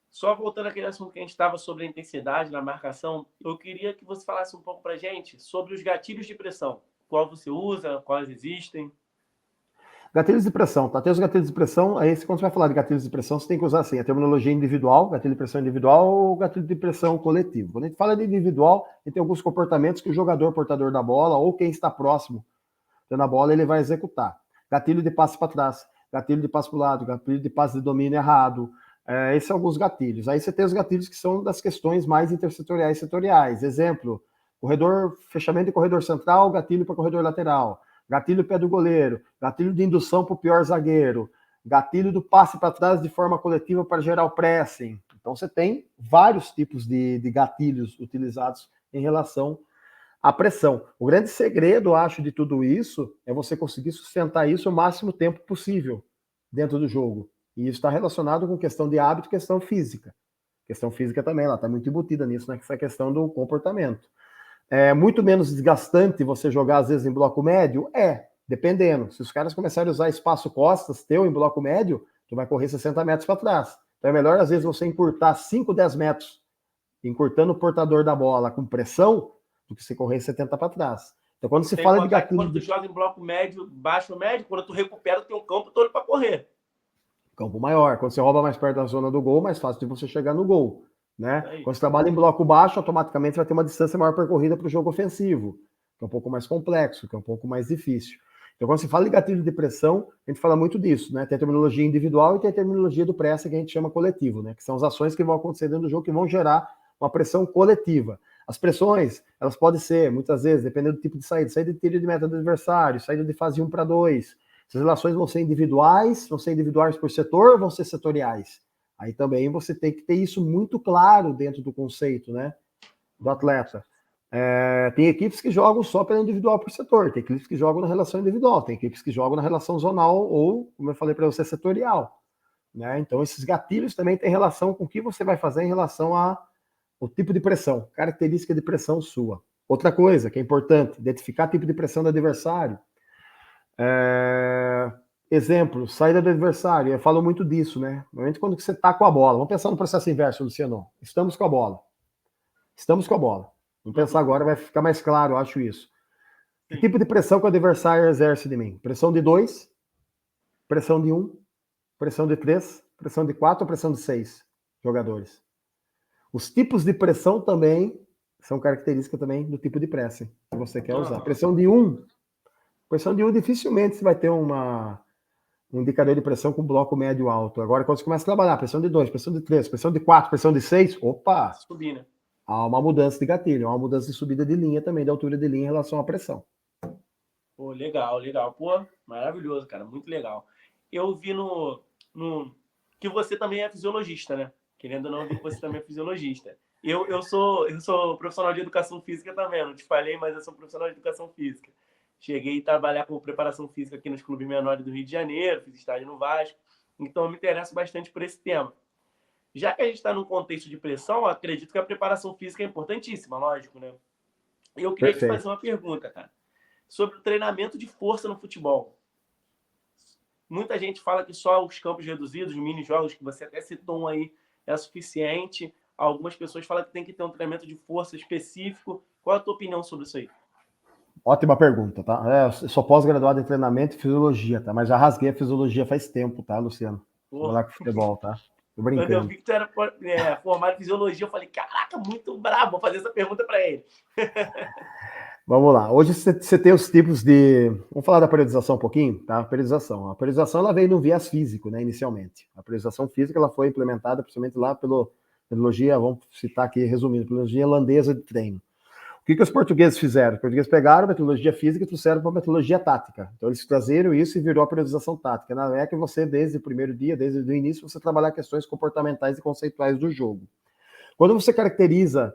só voltando àquele assunto que a gente estava sobre a intensidade na marcação, eu queria que você falasse um pouco para a gente sobre os gatilhos de pressão. Qual você usa, quais existem? Gatilhos de pressão, tá? Tem os gatilhos de pressão, aí quando você vai falar de gatilhos de pressão, você tem que usar assim, a terminologia individual, gatilho de pressão individual ou gatilho de pressão coletivo. Quando a gente fala de individual, a gente tem alguns comportamentos que o jogador portador da bola ou quem está próximo da bola, ele vai executar. Gatilho de passe para trás, gatilho de passe para o lado, gatilho de passe de domínio errado. Esses são alguns gatilhos. Aí você tem os gatilhos que são das questões mais intersetoriais e setoriais. Exemplo, fechamento de corredor central, gatilho para corredor lateral. Gatilho pé do goleiro, gatilho de indução para o pior zagueiro, gatilho do passe para trás de forma coletiva para gerar o pressing. Então você tem vários tipos de gatilhos utilizados em relação à pressão. O grande segredo, acho, de tudo isso é você conseguir sustentar isso o máximo tempo possível dentro do jogo. E isso está relacionado com questão de hábito e questão física. Questão física também, ela está muito embutida nisso, nessa questão do comportamento. É muito menos desgastante você jogar, às vezes, em bloco médio? Dependendo. Se os caras começarem a usar espaço costas teu em bloco médio, tu vai correr 60 metros para trás. Então é melhor, às vezes, você encurtar 5, 10 metros, encurtando o portador da bola com pressão, do que você correr 70 para trás. Então, quando se fala de gatilho... Quando tu joga em bloco médio, baixo ou médio, quando tu recupera, tu tem um campo todo para correr. Campo maior. Quando você rouba mais perto da zona do gol, mais fácil de você chegar no gol, né? Aí. Quando você trabalha em bloco baixo, automaticamente você vai ter uma distância maior percorrida para o jogo ofensivo, que é um pouco mais complexo, que é um pouco mais difícil. Então, quando se fala de gatilho de pressão, a gente fala muito disso, né? Tem a terminologia individual e tem a terminologia do pressa, que a gente chama coletivo, né? Que são as ações que vão acontecer dentro do jogo que vão gerar uma pressão coletiva. As pressões, elas podem ser, muitas vezes, dependendo do tipo de saída de tiro de meta do adversário, saída de fase 1 para 2. Essas relações vão ser individuais por setor ou vão ser setoriais? Aí também você tem que ter isso muito claro dentro do conceito, né, do atleta. Tem equipes que jogam só pela individual por setor, tem equipes que jogam na relação individual, tem equipes que jogam na relação zonal ou, como eu falei para você, setorial. Né? Então, esses gatilhos também têm relação com o que você vai fazer em relação ao tipo de pressão, característica de pressão sua. Outra coisa que é importante, identificar o tipo de pressão do adversário. Exemplo, saída do adversário, eu falo muito disso, né? Normalmente quando você tá com a bola, vamos pensar no processo inverso, Luciano. Estamos com a bola. Vamos pensar agora, vai ficar mais claro, eu acho isso. Que tipo de pressão que o adversário exerce de mim? Pressão de 2, pressão de 1, pressão de 3, pressão de 4 ou pressão de 6 jogadores? Os tipos de pressão também são características também do tipo de pressing que você quer usar. Pressão de 1 dificilmente você vai ter um indicador de pressão com bloco médio alto. Agora, quando você começa a trabalhar, pressão de 2, pressão de 3, pressão de 4, pressão de 6, opa! Subir, né? Há uma mudança de gatilho, há uma mudança de subida de linha também, de altura de linha em relação à pressão. Pô, legal, legal. Pô, maravilhoso, cara, muito legal. Eu vi que você também é fisiologista, né? Querendo ou não, eu vi que você também é fisiologista. Eu sou profissional de educação física também, não te falei, mas eu sou profissional de educação física. Cheguei a trabalhar com preparação física aqui nos clubes menores do Rio de Janeiro, fiz estágio no Vasco, então eu me interesso bastante por esse tema. Já que a gente está num contexto de pressão, eu acredito que a preparação física é importantíssima, lógico, né? E eu queria te fazer uma pergunta, cara, sobre o treinamento de força no futebol. Muita gente fala que só os campos reduzidos, os mini-jogos, que você até citou aí, é suficiente. Algumas pessoas falam que tem que ter um treinamento de força específico. Qual é a tua opinião sobre isso aí? Ótima pergunta, tá? Eu sou pós-graduado em treinamento e fisiologia, tá? Mas já rasguei a fisiologia faz tempo, tá, Luciano? Vou lá com futebol, tá? Tô brincando. Quando eu vi que tu era formado em fisiologia, eu falei, caraca, muito brabo, vou fazer essa pergunta para ele. Vamos lá. Hoje você tem os tipos de... Vamos falar da periodização um pouquinho, tá? A periodização ela veio no viés físico, né, inicialmente. A periodização física ela foi implementada principalmente lá pela metodologia, vamos citar aqui resumindo, metodologia holandesa de treino. O que os portugueses fizeram? Os portugueses pegaram a metodologia física e trouxeram para a metodologia tática. Então eles trazeram isso e virou a periodização tática. Na é que você, desde o primeiro dia, desde o início, você trabalhar questões comportamentais e conceituais do jogo. Quando você caracteriza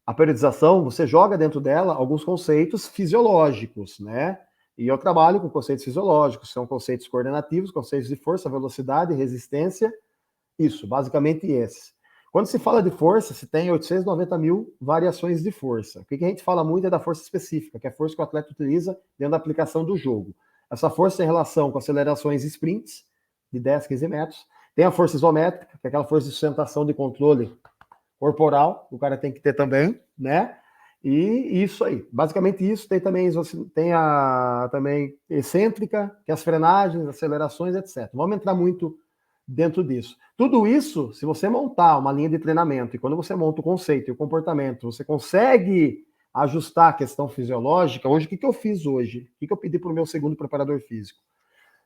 a periodização, você joga dentro dela alguns conceitos fisiológicos, né? E eu trabalho com conceitos fisiológicos, são conceitos coordenativos, conceitos de força, velocidade, resistência, isso, basicamente esses. Quando se fala de força, se tem 890 mil variações de força. O que a gente fala muito é da força específica, que é a força que o atleta utiliza dentro da aplicação do jogo. Essa força tem relação com acelerações e sprints, de 10, 15 metros. Tem a força isométrica, que é aquela força de sustentação de controle corporal, o cara tem que ter também, né? E isso aí. Basicamente isso. Tem também, também excêntrica, que é as frenagens, acelerações, etc. Vamos entrar muito dentro disso. Tudo isso, se você montar uma linha de treinamento e quando você monta o conceito e o comportamento, você consegue ajustar a questão fisiológica. Hoje, o que eu fiz hoje? O que eu pedi para o meu segundo preparador físico?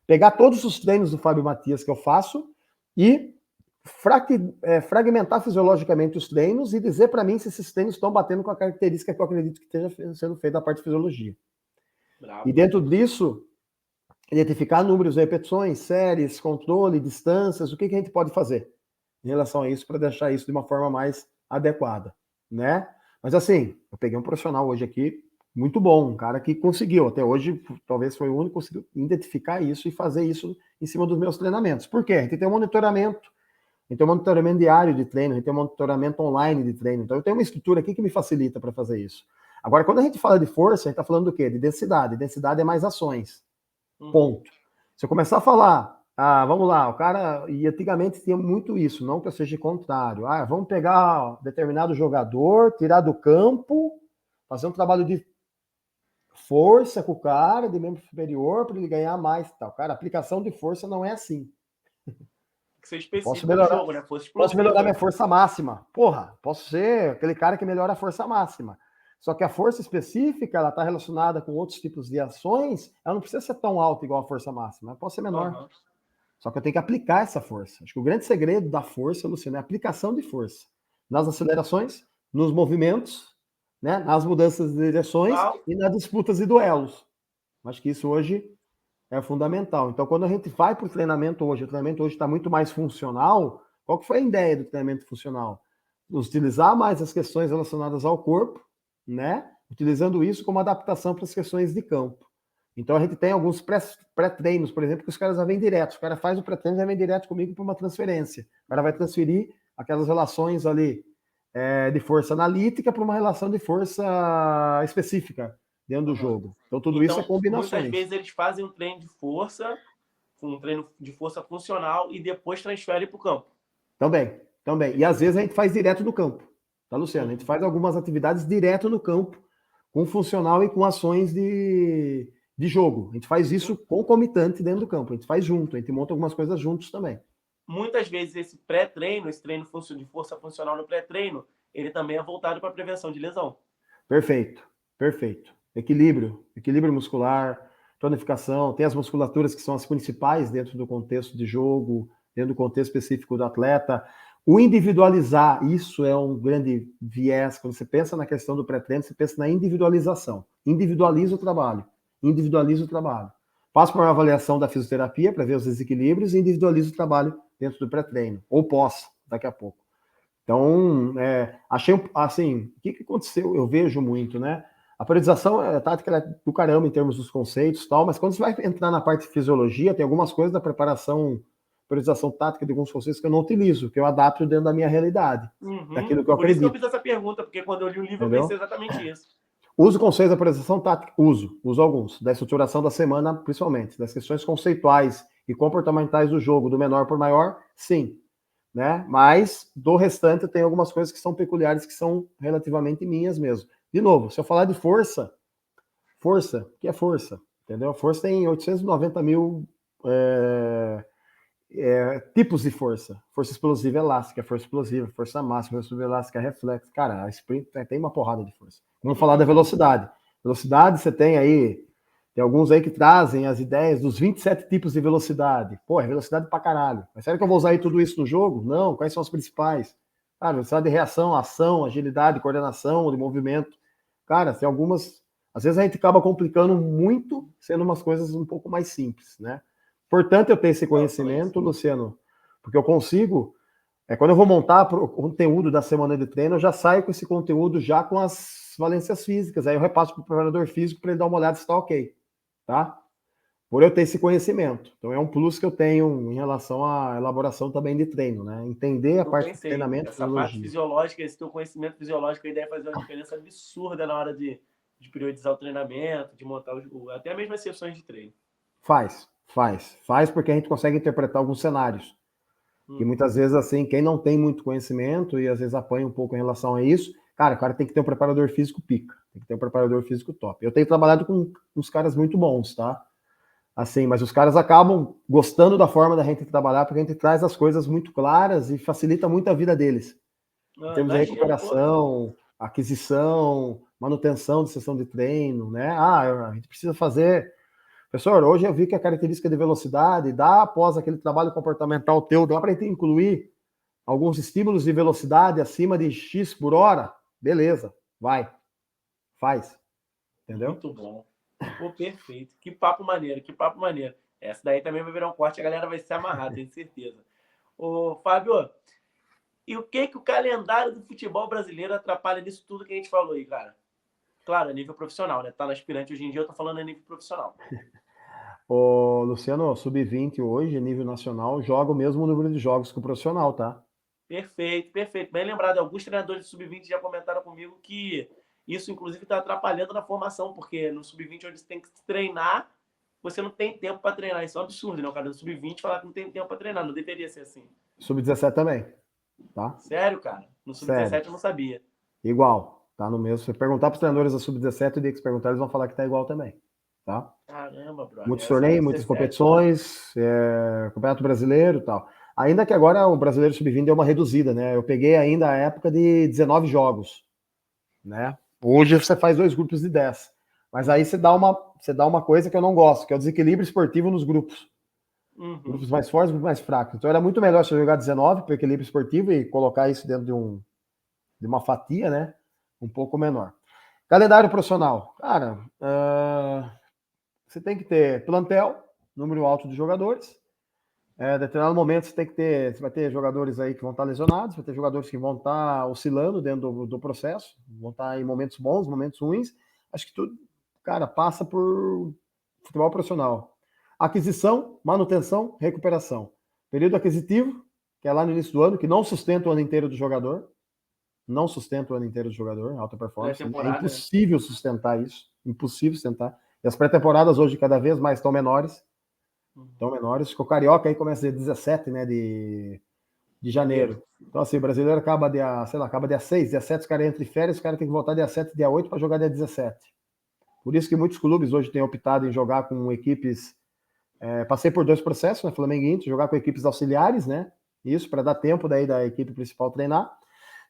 Pegar todos os treinos do Fábio Matias que eu faço e fragmentar fisiologicamente os treinos e dizer para mim se esses treinos estão batendo com a característica que eu acredito que esteja sendo feita da parte de fisiologia. Bravo. E dentro disso, identificar números, repetições, séries, controle, distâncias, o que a gente pode fazer em relação a isso para deixar isso de uma forma mais adequada, né? Mas assim, eu peguei um profissional hoje aqui, muito bom, um cara que conseguiu, até hoje, talvez foi o único que conseguiu identificar isso e fazer isso em cima dos meus treinamentos. Por quê? A gente tem um monitoramento, a gente tem um monitoramento diário de treino, a gente tem um monitoramento online de treino, então eu tenho uma estrutura aqui que me facilita para fazer isso. Agora, quando a gente fala de força, a gente está falando do quê? De densidade. Densidade é mais ações. Ponto. Se eu começar a falar, vamos lá, o cara, e antigamente tinha muito isso, não que eu seja contrário. Vamos pegar determinado jogador, tirar do campo, fazer um trabalho de força com o cara, de membro superior, para ele ganhar mais e tal. Cara, a aplicação de força não é assim. que ser específico Posso no melhorar, jogo, né? Força posso melhorar explosiva. minha força máxima. Porra, posso ser aquele cara que melhora a força máxima. Só que a força específica, ela está relacionada com outros tipos de ações, ela não precisa ser tão alta igual a força máxima, ela pode ser menor. Uhum. Só que eu tenho que aplicar essa força. Acho que o grande segredo da força, Luciano, é a aplicação de força. Nas acelerações, nos movimentos, né, nas mudanças de direções e nas disputas e duelos. Acho que isso hoje é fundamental. Então, quando a gente vai para o treinamento hoje, o treinamento hoje está muito mais funcional. Qual que foi a ideia do treinamento funcional? Utilizar mais as questões relacionadas ao corpo, né? Utilizando isso como adaptação para as questões de campo. Então, a gente tem alguns pré-treinos, por exemplo, que os caras já vêm direto. O cara faz o pré-treino e já vem direto comigo para uma transferência. O cara vai transferir aquelas relações ali de força analítica para uma relação de força específica dentro do jogo. Então, tudo isso é combinações. Muitas vezes eles fazem um treino de força funcional e depois transferem para o campo. Também. E às vezes a gente faz direto no campo, tá, Luciano? A gente faz algumas atividades direto no campo, com funcional e com ações de jogo. A gente faz isso concomitante dentro do campo, a gente faz junto, a gente monta algumas coisas juntos também. Muitas vezes esse pré-treino, esse treino de força funcional no pré-treino, ele também é voltado para a prevenção de lesão. Perfeito. Equilíbrio muscular, tonificação, tem as musculaturas que são as principais dentro do contexto de jogo, dentro do contexto específico do atleta. O individualizar, isso é um grande viés. Quando você pensa na questão do pré-treino, você pensa na individualização. Individualiza o trabalho. Passo para uma avaliação da fisioterapia para ver os desequilíbrios e individualiza o trabalho dentro do pré-treino. Ou pós, daqui a pouco. Então, achei, assim, o que aconteceu? Eu vejo muito, né? A periodização, a tática é do caramba em termos dos conceitos e tal, mas quando você vai entrar na parte de fisiologia, tem algumas coisas da preparação, periodização tática de alguns conceitos que eu não utilizo, que eu adapto dentro da minha realidade, daquilo que eu acredito. Por isso que eu fiz essa pergunta, porque quando eu li o livro eu pensei exatamente isso. Uso conceitos da periodização tática? Uso alguns, da estruturação da semana, principalmente, das questões conceituais e comportamentais do jogo, do menor por maior, sim. Né? Mas do restante eu tenho algumas coisas que são peculiares, que são relativamente minhas mesmo. De novo, se eu falar de força, o que é força? Entendeu? A força tem 890 mil tipos de força. Força explosiva elástica, força explosiva, força máxima, força elástica, reflexo. Cara, a sprint tem uma porrada de força. Vamos falar da velocidade. Velocidade, você tem aí, tem alguns aí que trazem as ideias dos 27 tipos de velocidade. Pô, é velocidade pra caralho. Mas será que eu vou usar aí tudo isso no jogo? Não. Quais são os principais? Cara, velocidade de reação, ação, agilidade, coordenação, de movimento. Cara, tem algumas... Às vezes a gente acaba complicando muito, sendo umas coisas um pouco mais simples, né? Importante eu ter esse conhecimento, Luciano, porque eu consigo... quando eu vou montar o conteúdo da semana de treino, eu já saio com esse conteúdo já com as valências físicas. Aí eu repasso para o preparador físico para ele dar uma olhada se está ok. Tá? Por eu ter esse conhecimento. Então é um plus que eu tenho em relação à elaboração também de treino, né? Entender a parte de treinamento, essa parte fisiológica, esse teu conhecimento fisiológico aí deve fazer uma diferença absurda na hora de priorizar o treinamento, de montar até mesmo as sessões de treino. Faz, porque a gente consegue interpretar alguns cenários. E muitas vezes, assim, quem não tem muito conhecimento e às vezes apanha um pouco em relação a isso, cara, o cara tem que ter um preparador físico pica, tem que ter um preparador físico top. Eu tenho trabalhado com uns caras muito bons, tá? Assim, mas os caras acabam gostando da forma da gente trabalhar, porque a gente traz as coisas muito claras e facilita muito a vida deles. Em termos de recuperação, aquisição, manutenção de sessão de treino, né? A gente precisa fazer... Professor, hoje eu vi que a característica de velocidade dá, após aquele trabalho comportamental teu, dá para a gente incluir alguns estímulos de velocidade acima de X por hora? Beleza, vai, faz. Entendeu? Muito bom. Pô, perfeito. Que papo maneiro. Essa daí também vai virar um corte, a galera vai se amarrar, tenho certeza. Ô, Fábio, e o que o calendário do futebol brasileiro atrapalha nisso tudo que a gente falou aí, cara? Claro, a nível profissional, né? Tá na aspirante hoje em dia, eu tô falando a nível profissional. Ô, Luciano, sub-20 hoje, nível nacional, joga o mesmo número de jogos que o profissional, tá? Perfeito. Bem lembrado. Alguns treinadores de sub-20 já comentaram comigo que isso, inclusive, está atrapalhando na formação, porque no sub-20, onde você tem que treinar, você não tem tempo para treinar. Isso é um absurdo, né? O cara do sub-20 falar que não tem tempo para treinar. Não deveria ser assim. Sub-17 também, tá? Sério, cara? No sub-17 eu não sabia. Igual, tá no mesmo. Se você perguntar para os treinadores da sub-17, o dia que se perguntar, eles vão falar que tá igual também, tá? Caramba, brother. Muitos torneios, muitas competições, Campeonato Brasileiro e tal. Ainda que agora o Brasileiro Sub-20 deu uma reduzida, né? Eu peguei ainda a época de 19 jogos, né? Hoje você faz 2 grupos de 10. Mas aí você dá uma coisa que eu não gosto, que é o desequilíbrio esportivo nos grupos. Grupos mais fortes, grupos mais fracos. Então era muito melhor você jogar 19 para equilíbrio esportivo e colocar isso dentro de uma fatia, né? Um pouco menor. Calendário profissional. Cara, você tem que ter plantel, número alto de jogadores. Determinado momento você vai ter jogadores aí que vão estar lesionados, vai ter jogadores que vão estar oscilando dentro do processo, vão estar em momentos bons, momentos ruins. Acho que tudo, cara, passa por futebol profissional. Aquisição, manutenção, recuperação. Período aquisitivo, que é lá no início do ano, que não sustenta o ano inteiro do jogador. Não sustenta o ano inteiro do jogador, alta performance. É impossível sustentar isso. Impossível sustentar. E as pré-temporadas hoje cada vez mais estão menores. Estão menores. O Carioca aí começa dia 17, né, de janeiro. Então, assim, o brasileiro acaba dia 6, dia 7, os caras entram em férias, os caras têm que voltar dia 7, dia 8 para jogar dia 17. Por isso que muitos clubes hoje têm optado em jogar com equipes. Passei por 2 processos, né, Flamengo e Inter, jogar com equipes auxiliares, né? Isso, para dar tempo daí da equipe principal treinar.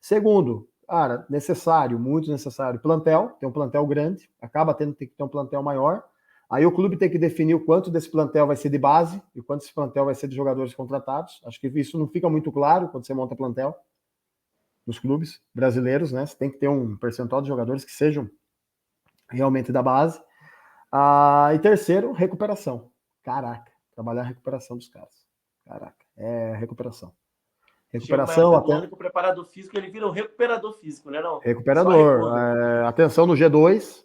Segundo, cara, necessário, muito necessário, plantel, tem um plantel grande, acaba tendo que ter um plantel maior. Aí o clube tem que definir o quanto desse plantel vai ser de base e o quanto esse plantel vai ser de jogadores contratados. Acho que isso não fica muito claro quando você monta plantel nos clubes brasileiros, né? Você tem que ter um percentual de jogadores que sejam realmente da base. E terceiro, recuperação. Caraca, trabalhar a recuperação dos caras. Caraca, recuperação. Recuperação até. O preparador físico, ele vira um recuperador físico, né? Não? Recuperador. Atenção no G2.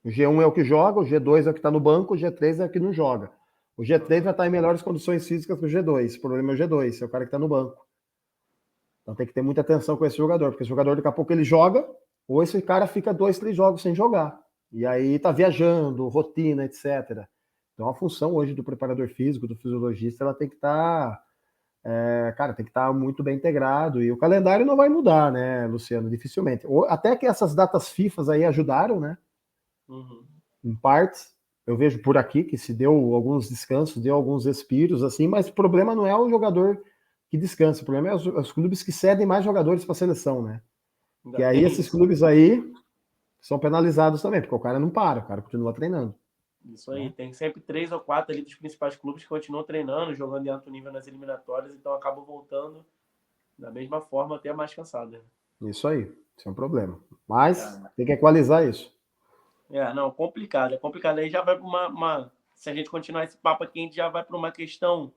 O G1 é o que joga, o G2 é o que está no banco, o G3 é o que não joga. O G3 vai estar em melhores condições físicas que o G2. O problema é o G2, é o cara que está no banco. Então tem que ter muita atenção com esse jogador, porque esse jogador daqui a pouco ele joga, ou esse cara fica 2, 3 jogos sem jogar. E aí tá viajando, rotina, etc. Então a função hoje do preparador físico, do fisiologista, ela tem que estar... tem que estar muito bem integrado. E o calendário não vai mudar, né, Luciano? Dificilmente. Até que essas datas FIFA aí ajudaram, né? Em partes. Eu vejo por aqui que se deu alguns descansos, deu alguns respiros, assim, mas o problema não é o jogador que descansa, o problema é os clubes que cedem mais jogadores para a seleção, né? Que aí esses clubes aí são penalizados também, porque o cara não para, o cara continua treinando. Isso aí, tem sempre 3 ou 4 ali dos principais clubes que continuam treinando, jogando em alto nível nas eliminatórias, então acabam voltando da mesma forma, até mais cansado. Né? Isso aí, isso é um problema. Mas tem que equalizar isso. Não, complicado, é complicado. Aí já vai para uma. Se a gente continuar esse papo aqui, a gente já vai para uma questão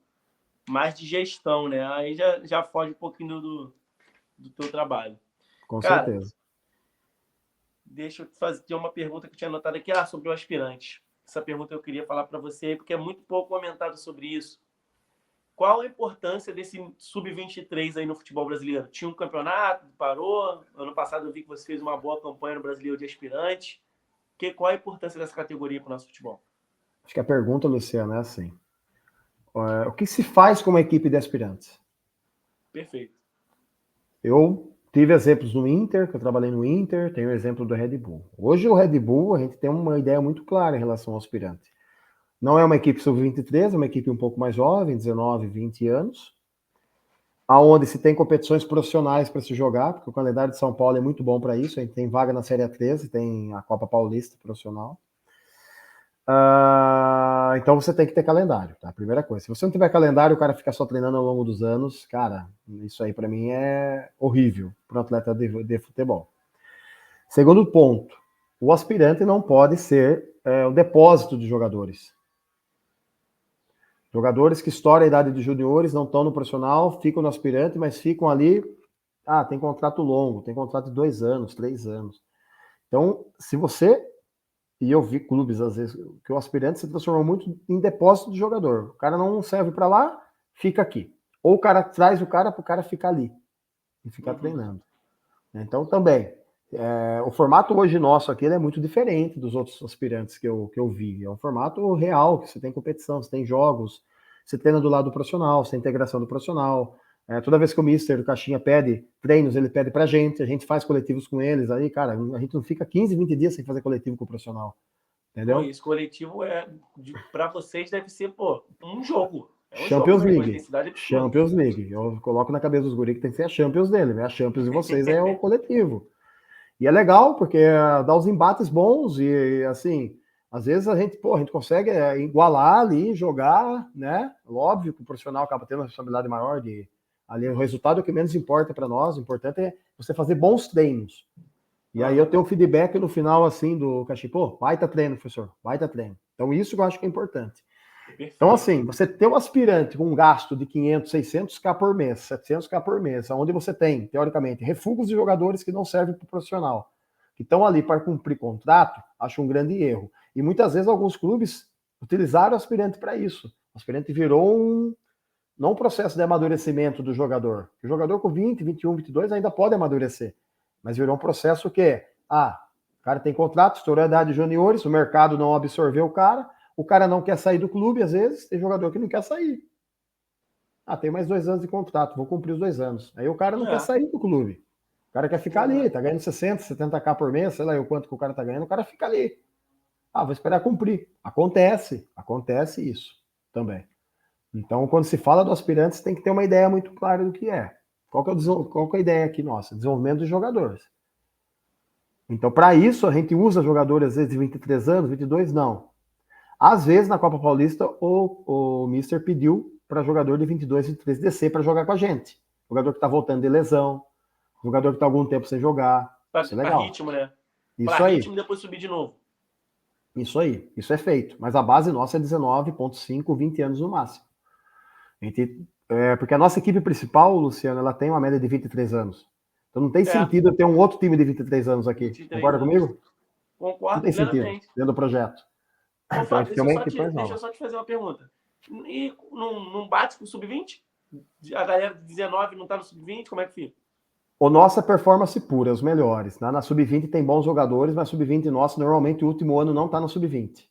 mais de gestão, né? Aí já foge um pouquinho do teu trabalho. Com certeza. Deixa eu te fazer uma pergunta que eu tinha anotado aqui, sobre o aspirante. Essa pergunta eu queria falar para você, porque é muito pouco comentado sobre isso. Qual a importância desse Sub-23 aí no futebol brasileiro? Tinha um campeonato, parou. Ano passado eu vi que você fez uma boa campanha no Brasileiro de Aspirante. Qual a importância dessa categoria para o nosso futebol? Acho que a pergunta, Luciano, é assim. O que se faz com uma equipe de aspirantes? Perfeito. Eu tive exemplos no Inter, que eu trabalhei no Inter, tenho o exemplo do Red Bull. Hoje o Red Bull, a gente tem uma ideia muito clara em relação ao aspirante. Não é uma equipe sub-23, é uma equipe um pouco mais jovem, 19, 20 anos, aonde se tem competições profissionais para se jogar, porque o calendário de São Paulo é muito bom para isso, a gente tem vaga na Série A13, tem a Copa Paulista profissional. Então você tem que ter calendário, tá? Primeira coisa. Se você não tiver calendário, o cara fica só treinando ao longo dos anos, cara, isso aí para mim é horrível para um atleta de futebol. Segundo ponto, o aspirante não pode ser um depósito de jogadores. Jogadores que estouram a idade de juniores, não estão no profissional, ficam no aspirante, mas ficam ali, tem contrato longo, tem contrato de 2 anos, 3 anos. Então, se você... E eu vi clubes, às vezes, que o aspirante se transformou muito em depósito de jogador. O cara não serve para lá, fica aqui. Ou o cara traz o cara para o cara ficar ali e ficar treinando. Então, também, o formato hoje nosso aqui é muito diferente dos outros aspirantes que eu vi. É um formato real, que você tem competição, você tem jogos, você treina do lado do profissional, você tem integração do profissional. Toda vez que o mister do Caixinha pede treinos, ele pede pra gente, a gente faz coletivos com eles, aí, cara, a gente não fica 15, 20 dias sem fazer coletivo com o profissional, entendeu? Esse coletivo para vocês deve ser, um jogo. É um Champions jogo, né? Uma League. intensidade absurda. Champions League. Eu coloco na cabeça dos guris que tem que ser a Champions dele, né? A Champions de vocês é o coletivo. E é legal, porque dá os embates bons e, assim, às vezes a gente consegue igualar ali, jogar, né? Óbvio que o profissional acaba tendo uma responsabilidade maior de... Ali, o resultado é o que menos importa para nós, o importante é você fazer bons treinos. E aí eu tenho um feedback no final, assim, do Caxi, pô, baita treino, professor, baita treino. Então isso eu acho que é importante. Então, assim, você ter um aspirante com um gasto de 500, 600k por mês, 700k por mês, onde você tem, teoricamente, refugos de jogadores que não servem para o profissional, que estão ali para cumprir contrato, acho um grande erro. E muitas vezes alguns clubes utilizaram o aspirante para isso. O aspirante virou não um processo de amadurecimento do jogador. O jogador com 20, 21, 22 ainda pode amadurecer, mas virou um processo que o cara tem contrato, estourou a idade de juniores, o mercado não absorveu o cara não quer sair do clube, às vezes, tem jogador que não quer sair. Tem mais 2 anos de contrato, vou cumprir os 2 anos. Aí o cara não quer sair do clube. O cara quer ficar ali, tá ganhando 60, 70k por mês, sei lá o quanto que o cara tá ganhando, o cara fica ali. Vou esperar cumprir. Acontece isso também. Então, quando se fala do aspirante, você tem que ter uma ideia muito clara do que é. Qual que é a ideia aqui nossa? Desenvolvimento dos jogadores. Então, para isso, a gente usa jogadores, às vezes, de 23 anos, 22, não. Às vezes, na Copa Paulista, o Mister pediu para jogador de 22, 23 descer para jogar com a gente. Jogador que está voltando de lesão, jogador que está algum tempo sem jogar. Isso é legal. Para ritmo, né? Isso pra aí. ritmo e depois subir de novo. Isso aí. Isso é feito. Mas a base nossa é 19,5, 20 anos no máximo. Porque a nossa equipe principal, Luciano, ela tem uma média de 23 anos. Então não tem sentido eu ter um outro time de 23 anos aqui. Concorda comigo? Concordo não tem plenamente. Sentido dentro do projeto. Ô, Fábio, deixa eu só te fazer uma pergunta. E não bate com o Sub-20? A galera de 19 não está no Sub-20? Como é que fica? O nossa performance pura, os melhores. Na Sub-20 tem bons jogadores, mas Sub-20 nosso, normalmente o último ano não está no Sub-20.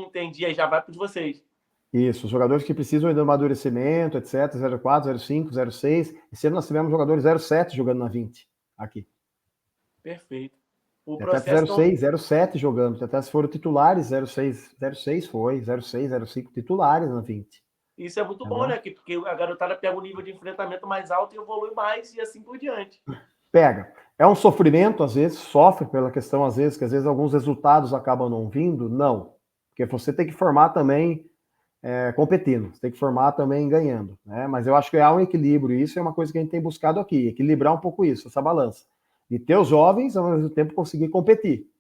Entendi. Aí já vai para vocês. Isso, os jogadores que precisam de amadurecimento, etc. 04, 05, 06. Esse ano nós tivemos jogadores 07 jogando na 20 aqui. Perfeito. O processo até 06, 07 jogando. Até se foram titulares, 06 foi, 06, 05 titulares na 20. Isso é muito bom, né? Porque a garotada pega um nível de enfrentamento mais alto e evolui mais e assim por diante. Pega. É um sofrimento, às vezes, sofre pela questão, às vezes, que às vezes alguns resultados acabam não vindo. Não. Porque você tem que formar também competindo, você tem que formar também ganhando, né? Mas eu acho que há um equilíbrio, e isso é uma coisa que a gente tem buscado aqui, equilibrar um pouco isso, essa balança. E ter os jovens, ao mesmo tempo, conseguir competir.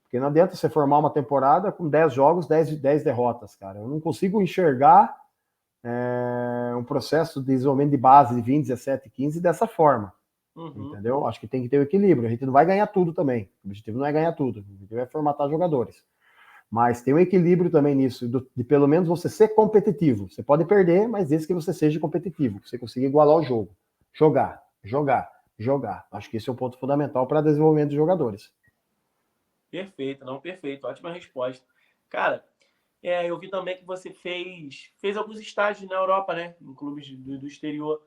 Porque não adianta você formar uma temporada com 10 jogos, 10 derrotas, cara. Eu não consigo enxergar um processo de desenvolvimento de base de 20, 17, 15 dessa forma. Entendeu? Acho que tem que ter o equilíbrio. A gente não vai ganhar tudo também. O objetivo não é ganhar tudo. O objetivo é formatar jogadores. Mas tem um equilíbrio também nisso, de pelo menos você ser competitivo. Você pode perder, mas desde que você seja competitivo, que você consiga igualar o jogo. Jogar. Acho que esse é um ponto fundamental para o desenvolvimento de jogadores. Perfeito, perfeito. Ótima resposta. Cara, eu vi também que você fez alguns estágios na Europa, né? Em clubes do exterior.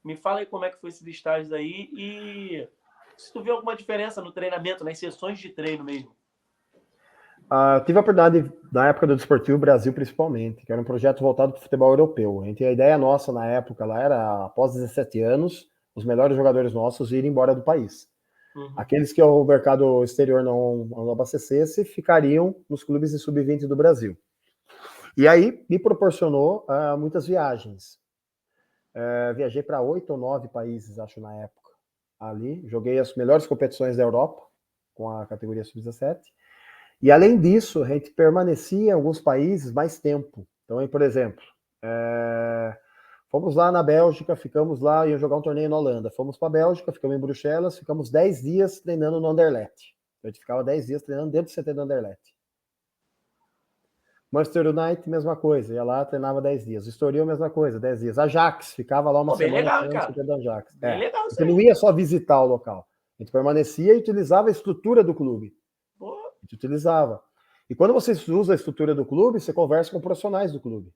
Me fala aí como é que foi esses estágios aí e se tu viu alguma diferença no treinamento, nas sessões de treino mesmo. Tive a oportunidade, na época do Desportivo Brasil, principalmente, que era um projeto voltado para o futebol europeu. A ideia nossa na época lá era, após 17 anos, os melhores jogadores nossos irem embora do país. Aqueles que o mercado exterior não abastecesse ficariam nos clubes de sub-20 do Brasil. E aí me proporcionou muitas viagens. Viajei para 8 ou 9 países, acho, na época. Ali, joguei as melhores competições da Europa, com a categoria sub-17. E, além disso, a gente permanecia em alguns países mais tempo. Então, aí, por exemplo, fomos lá na Bélgica, ficamos lá, ia jogar um torneio na Holanda. Fomos para a Bélgica, ficamos em Bruxelas, ficamos 10 dias treinando no Anderlecht. A gente ficava 10 dias treinando dentro do CT do Anderlecht. Manchester United, mesma coisa, ia lá, treinava 10 dias. Estoril, mesma coisa, 10 dias. Ajax, ficava lá uma semana legal, cara. no CT do Ajax. Bem legal isso aí. Não ia só visitar o local. A gente permanecia e utilizava a estrutura do clube. A gente utilizava. E quando você usa a estrutura do clube, você conversa com profissionais do clube.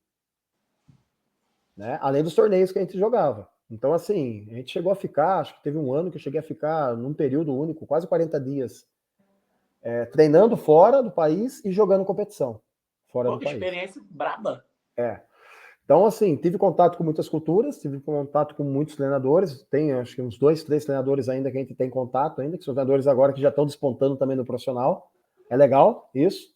Né? Além dos torneios que a gente jogava. Então, assim, a gente chegou a ficar, acho que teve um ano que eu cheguei a ficar num período único, quase 40 dias, treinando fora do país e jogando competição fora do país. Experiência braba. Então, assim, tive contato com muitas culturas, tive contato com muitos treinadores, tem acho que uns 2, 3 treinadores ainda que a gente tem contato ainda, que são treinadores agora que já estão despontando também no profissional. É legal isso,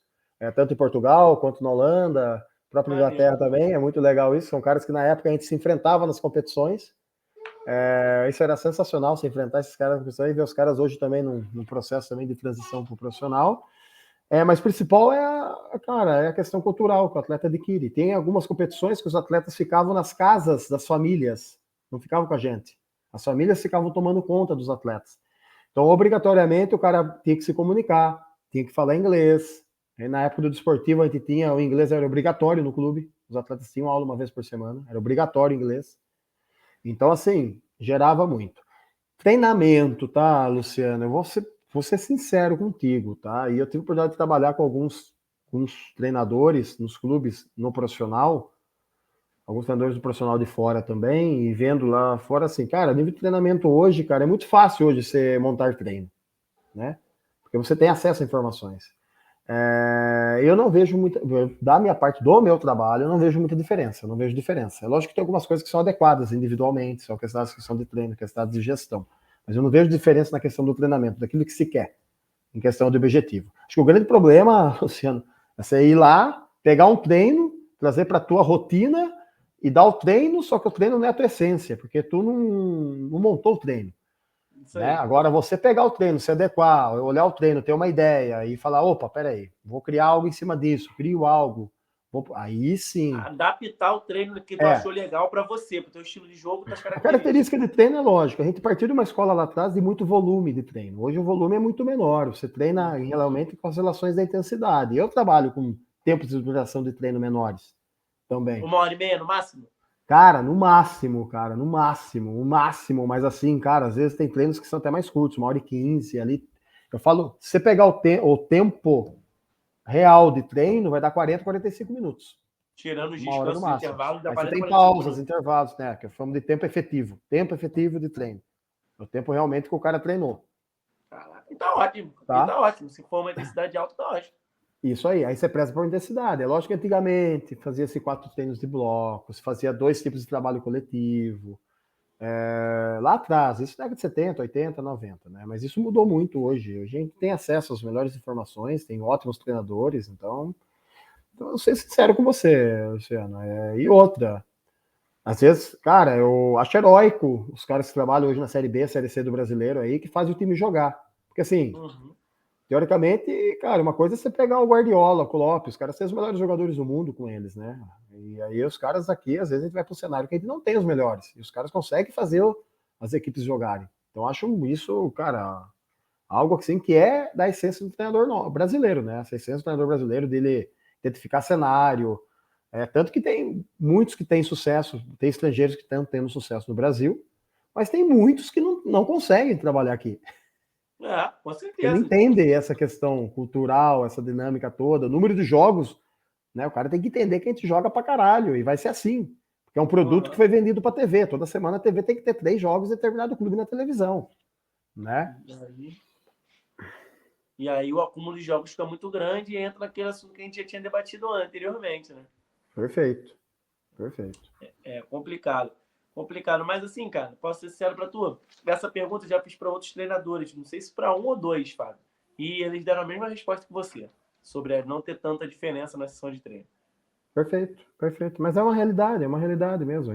tanto em Portugal quanto na Holanda, própria Inglaterra também, é muito legal isso. São caras que na época a gente se enfrentava nas competições. Isso era sensacional, se enfrentar esses caras e ver os caras hoje também num processo também de transição para o profissional. Mas o principal é a questão cultural que o atleta adquire. Tem algumas competições que os atletas ficavam nas casas das famílias, não ficavam com a gente. As famílias ficavam tomando conta dos atletas. Então, obrigatoriamente, o cara tinha que se comunicar, tinha que falar inglês. E na época do desportivo, a gente tinha o inglês, era obrigatório no clube. Os atletas tinham aula uma vez por semana, era obrigatório o inglês. Então, assim, gerava muito. Treinamento, tá, Luciano? Eu vou ser sincero contigo, tá? E eu tive a oportunidade de trabalhar com alguns treinadores nos clubes, no profissional, alguns treinadores do profissional de fora também, e vendo lá fora, assim, cara, nível de treinamento hoje, cara, é muito fácil hoje você montar treino, né? Porque você tem acesso a informações. Eu não vejo muita, da minha parte do meu trabalho, eu não vejo muita diferença, eu não vejo diferença. É lógico que tem algumas coisas que são adequadas individualmente, são questões que são de treino, questões de gestão, mas eu não vejo diferença na questão do treinamento, daquilo que se quer, em questão de objetivo. Acho que o grande problema, Luciano, é você ir lá, pegar um treino, trazer para a tua rotina e dar o treino, só que o treino não é a tua essência, porque tu não montou o treino. Né? Agora, você pegar o treino, se adequar, olhar o treino, ter uma ideia e falar, opa, peraí, vou criar algo em cima disso, crio algo. Aí sim. Adaptar o treino que tu achou legal para você, para o teu estilo de jogo, tuas características. A característica de treino é lógica. A gente partiu de uma escola lá atrás de muito volume de treino. Hoje o volume é muito menor. Você treina realmente com as relações da intensidade. Eu trabalho com tempos de duração de treino menores também. 1h30 no máximo? Cara, no máximo, o máximo, mas assim, cara, às vezes tem treinos que são até mais curtos, 1h15 ali. Eu falo, se você pegar o tempo real de treino, vai dar 40, 45 minutos. Tirando os descansos, intervalos, dá 40, você tem pausas, intervalos, né? Que eu chamo de tempo efetivo de treino. É o tempo realmente que o cara treinou. Caraca, e tá ótimo, tá ótimo. Se for uma intensidade alta, tá ótimo. Isso aí você preza por intensidade. É lógico que antigamente fazia-se 4 treinos de bloco, se fazia 2 tipos de trabalho coletivo. Lá atrás, isso década de 70, 80, 90, né? Mas isso mudou muito hoje. Hoje a gente tem acesso às melhores informações, tem ótimos treinadores, então eu vou ser sincero com você, Luciano. E outra, às vezes, cara, eu acho heróico os caras que trabalham hoje na Série B, Série C do brasileiro aí, que fazem o time jogar. Porque assim, teoricamente, cara, uma coisa é você pegar o Guardiola, o Klopp, os caras têm os melhores jogadores do mundo com eles, né? E aí os caras aqui, às vezes, a gente vai para um cenário que a gente não tem os melhores. E os caras conseguem fazer as equipes jogarem. Então, acho isso, cara, algo assim que é da essência do treinador brasileiro, né? Essa essência do treinador brasileiro dele identificar cenário. Tanto que tem muitos que têm sucesso, tem estrangeiros que estão tendo sucesso no Brasil, mas tem muitos que não conseguem trabalhar aqui. Com certeza. Ele entende essa questão cultural, essa dinâmica toda, o número de jogos, né? O cara tem que entender que a gente joga pra caralho, e vai ser assim. Porque é um produto que foi vendido pra TV. Toda semana a TV tem que ter 3 jogos de determinado clube na televisão. Né? E aí o acúmulo de jogos fica muito grande e entra naquele assunto que a gente já tinha debatido anteriormente, né? Perfeito. É complicado. Mas assim, cara, posso ser sincero pra tu? Essa pergunta eu já fiz para outros treinadores, não sei se para 1 ou 2, Fábio. E eles deram a mesma resposta que você, sobre não ter tanta diferença na sessão de treino. Perfeito. Mas é uma realidade mesmo.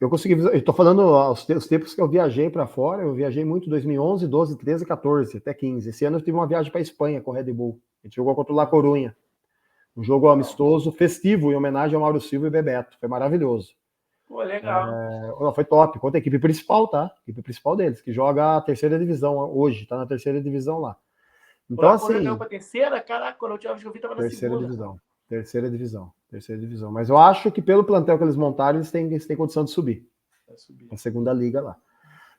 Eu tô falando os tempos que eu viajei para fora, eu viajei muito em 2011, 12, 13, 14, até 15. Esse ano eu tive uma viagem para Espanha com o Red Bull. A gente jogou contra o La Coruña. Um jogo amistoso, festivo, em homenagem ao Mauro Silva e Bebeto. Foi maravilhoso. Pô, legal. Foi top. Contra a equipe principal, tá? A equipe principal deles, que joga a 3ª divisão hoje, tá na 3ª divisão lá. Então, assim. Pra terceira? Caraca, quando eu tinha visto que eu vi, tava na segunda. Terceira divisão. Mas eu acho que pelo plantel que eles montaram, eles têm condição de subir. A segunda liga lá.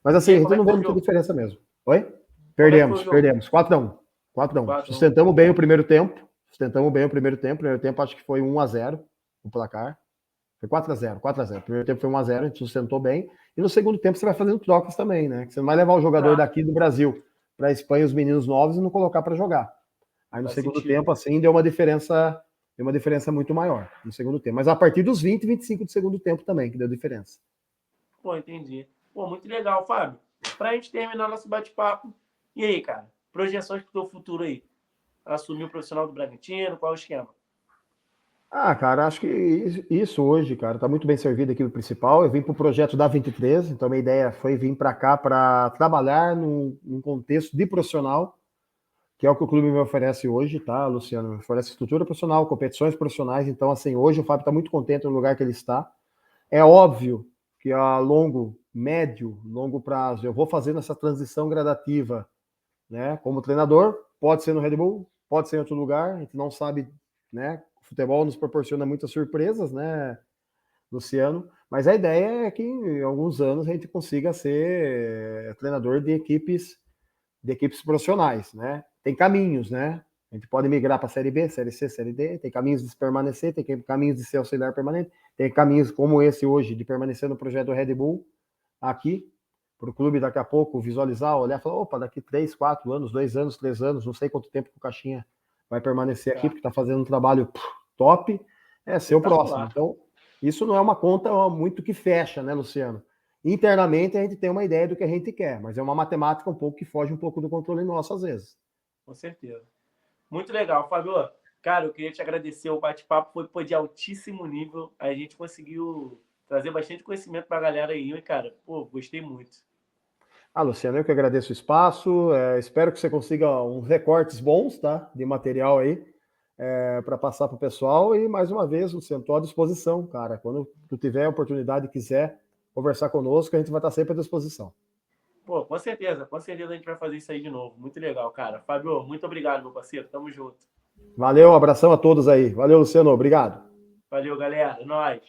Mas assim, a gente não vê muita diferença mesmo. Oi? Perdemos. 4-1. Sustentamos bem o primeiro tempo. O primeiro tempo acho que foi 1-0 o placar. Foi 4-0. O primeiro tempo foi 1-0, a gente sustentou bem. E no segundo tempo você vai fazendo trocas também, né? Você não vai levar o jogador daqui do Brasil para a Espanha, os meninos novos, e não colocar para jogar. Aí no segundo tempo, assim, deu uma diferença Tem uma diferença muito maior no segundo tempo. Mas a partir dos 20, 25 do segundo tempo também, que deu diferença. Pô, entendi. Pô, muito legal, Fábio. Pra gente terminar nosso bate-papo, e aí, cara? Projeções pro teu futuro aí? Assumir o profissional do Bragantino, qual é o esquema? Ah, cara, acho que isso hoje, cara, tá muito bem servido aqui no principal. Eu vim para o projeto da 23, então minha ideia foi vir para cá para trabalhar num contexto de profissional, que é o que o clube me oferece hoje, tá, Luciano? Me oferece estrutura profissional, competições profissionais. Então, assim, hoje o Fábio está muito contente no lugar que ele está. É óbvio que a longo prazo, eu vou fazendo essa transição gradativa, né? Como treinador, pode ser no Red Bull, pode ser em outro lugar, a gente não sabe, né? O futebol nos proporciona muitas surpresas, né, Luciano? Mas a ideia é que em alguns anos a gente consiga ser treinador de equipes profissionais, né? Tem caminhos, né? A gente pode migrar para a Série B, Série C, Série D, tem caminhos de permanecer, tem caminhos de ser auxiliar permanente, tem caminhos como esse hoje, de permanecer no projeto do Red Bull, aqui, para o clube daqui a pouco visualizar, olhar e falar, opa, daqui 3, 4 anos, 2 anos, 3 anos, não sei quanto tempo que o Caixinha vai permanecer aqui, porque está fazendo um trabalho top, é ser o próximo. Então, isso não é uma conta muito que fecha, né, Luciano? Internamente a gente tem uma ideia do que a gente quer, mas é uma matemática um pouco que foge um pouco do controle nosso às vezes. Com certeza. Muito legal, Fábio. Cara, eu queria te agradecer. O bate-papo foi de altíssimo nível. A gente conseguiu trazer bastante conhecimento para a galera aí. E, cara, pô, gostei muito. Ah, Luciano, eu que agradeço o espaço. Espero que você consiga uns recortes bons, tá? De material aí, para passar para o pessoal. E mais uma vez, Luciano, estou à disposição, cara. Quando tu tiver a oportunidade e quiser conversar conosco, a gente vai estar sempre à disposição. Pô, com certeza a gente vai fazer isso aí de novo. Muito legal, cara. Fábio, muito obrigado, meu parceiro. Tamo junto. Valeu, um abração a todos aí. Valeu, Luciano, obrigado. Valeu, galera. É nóis.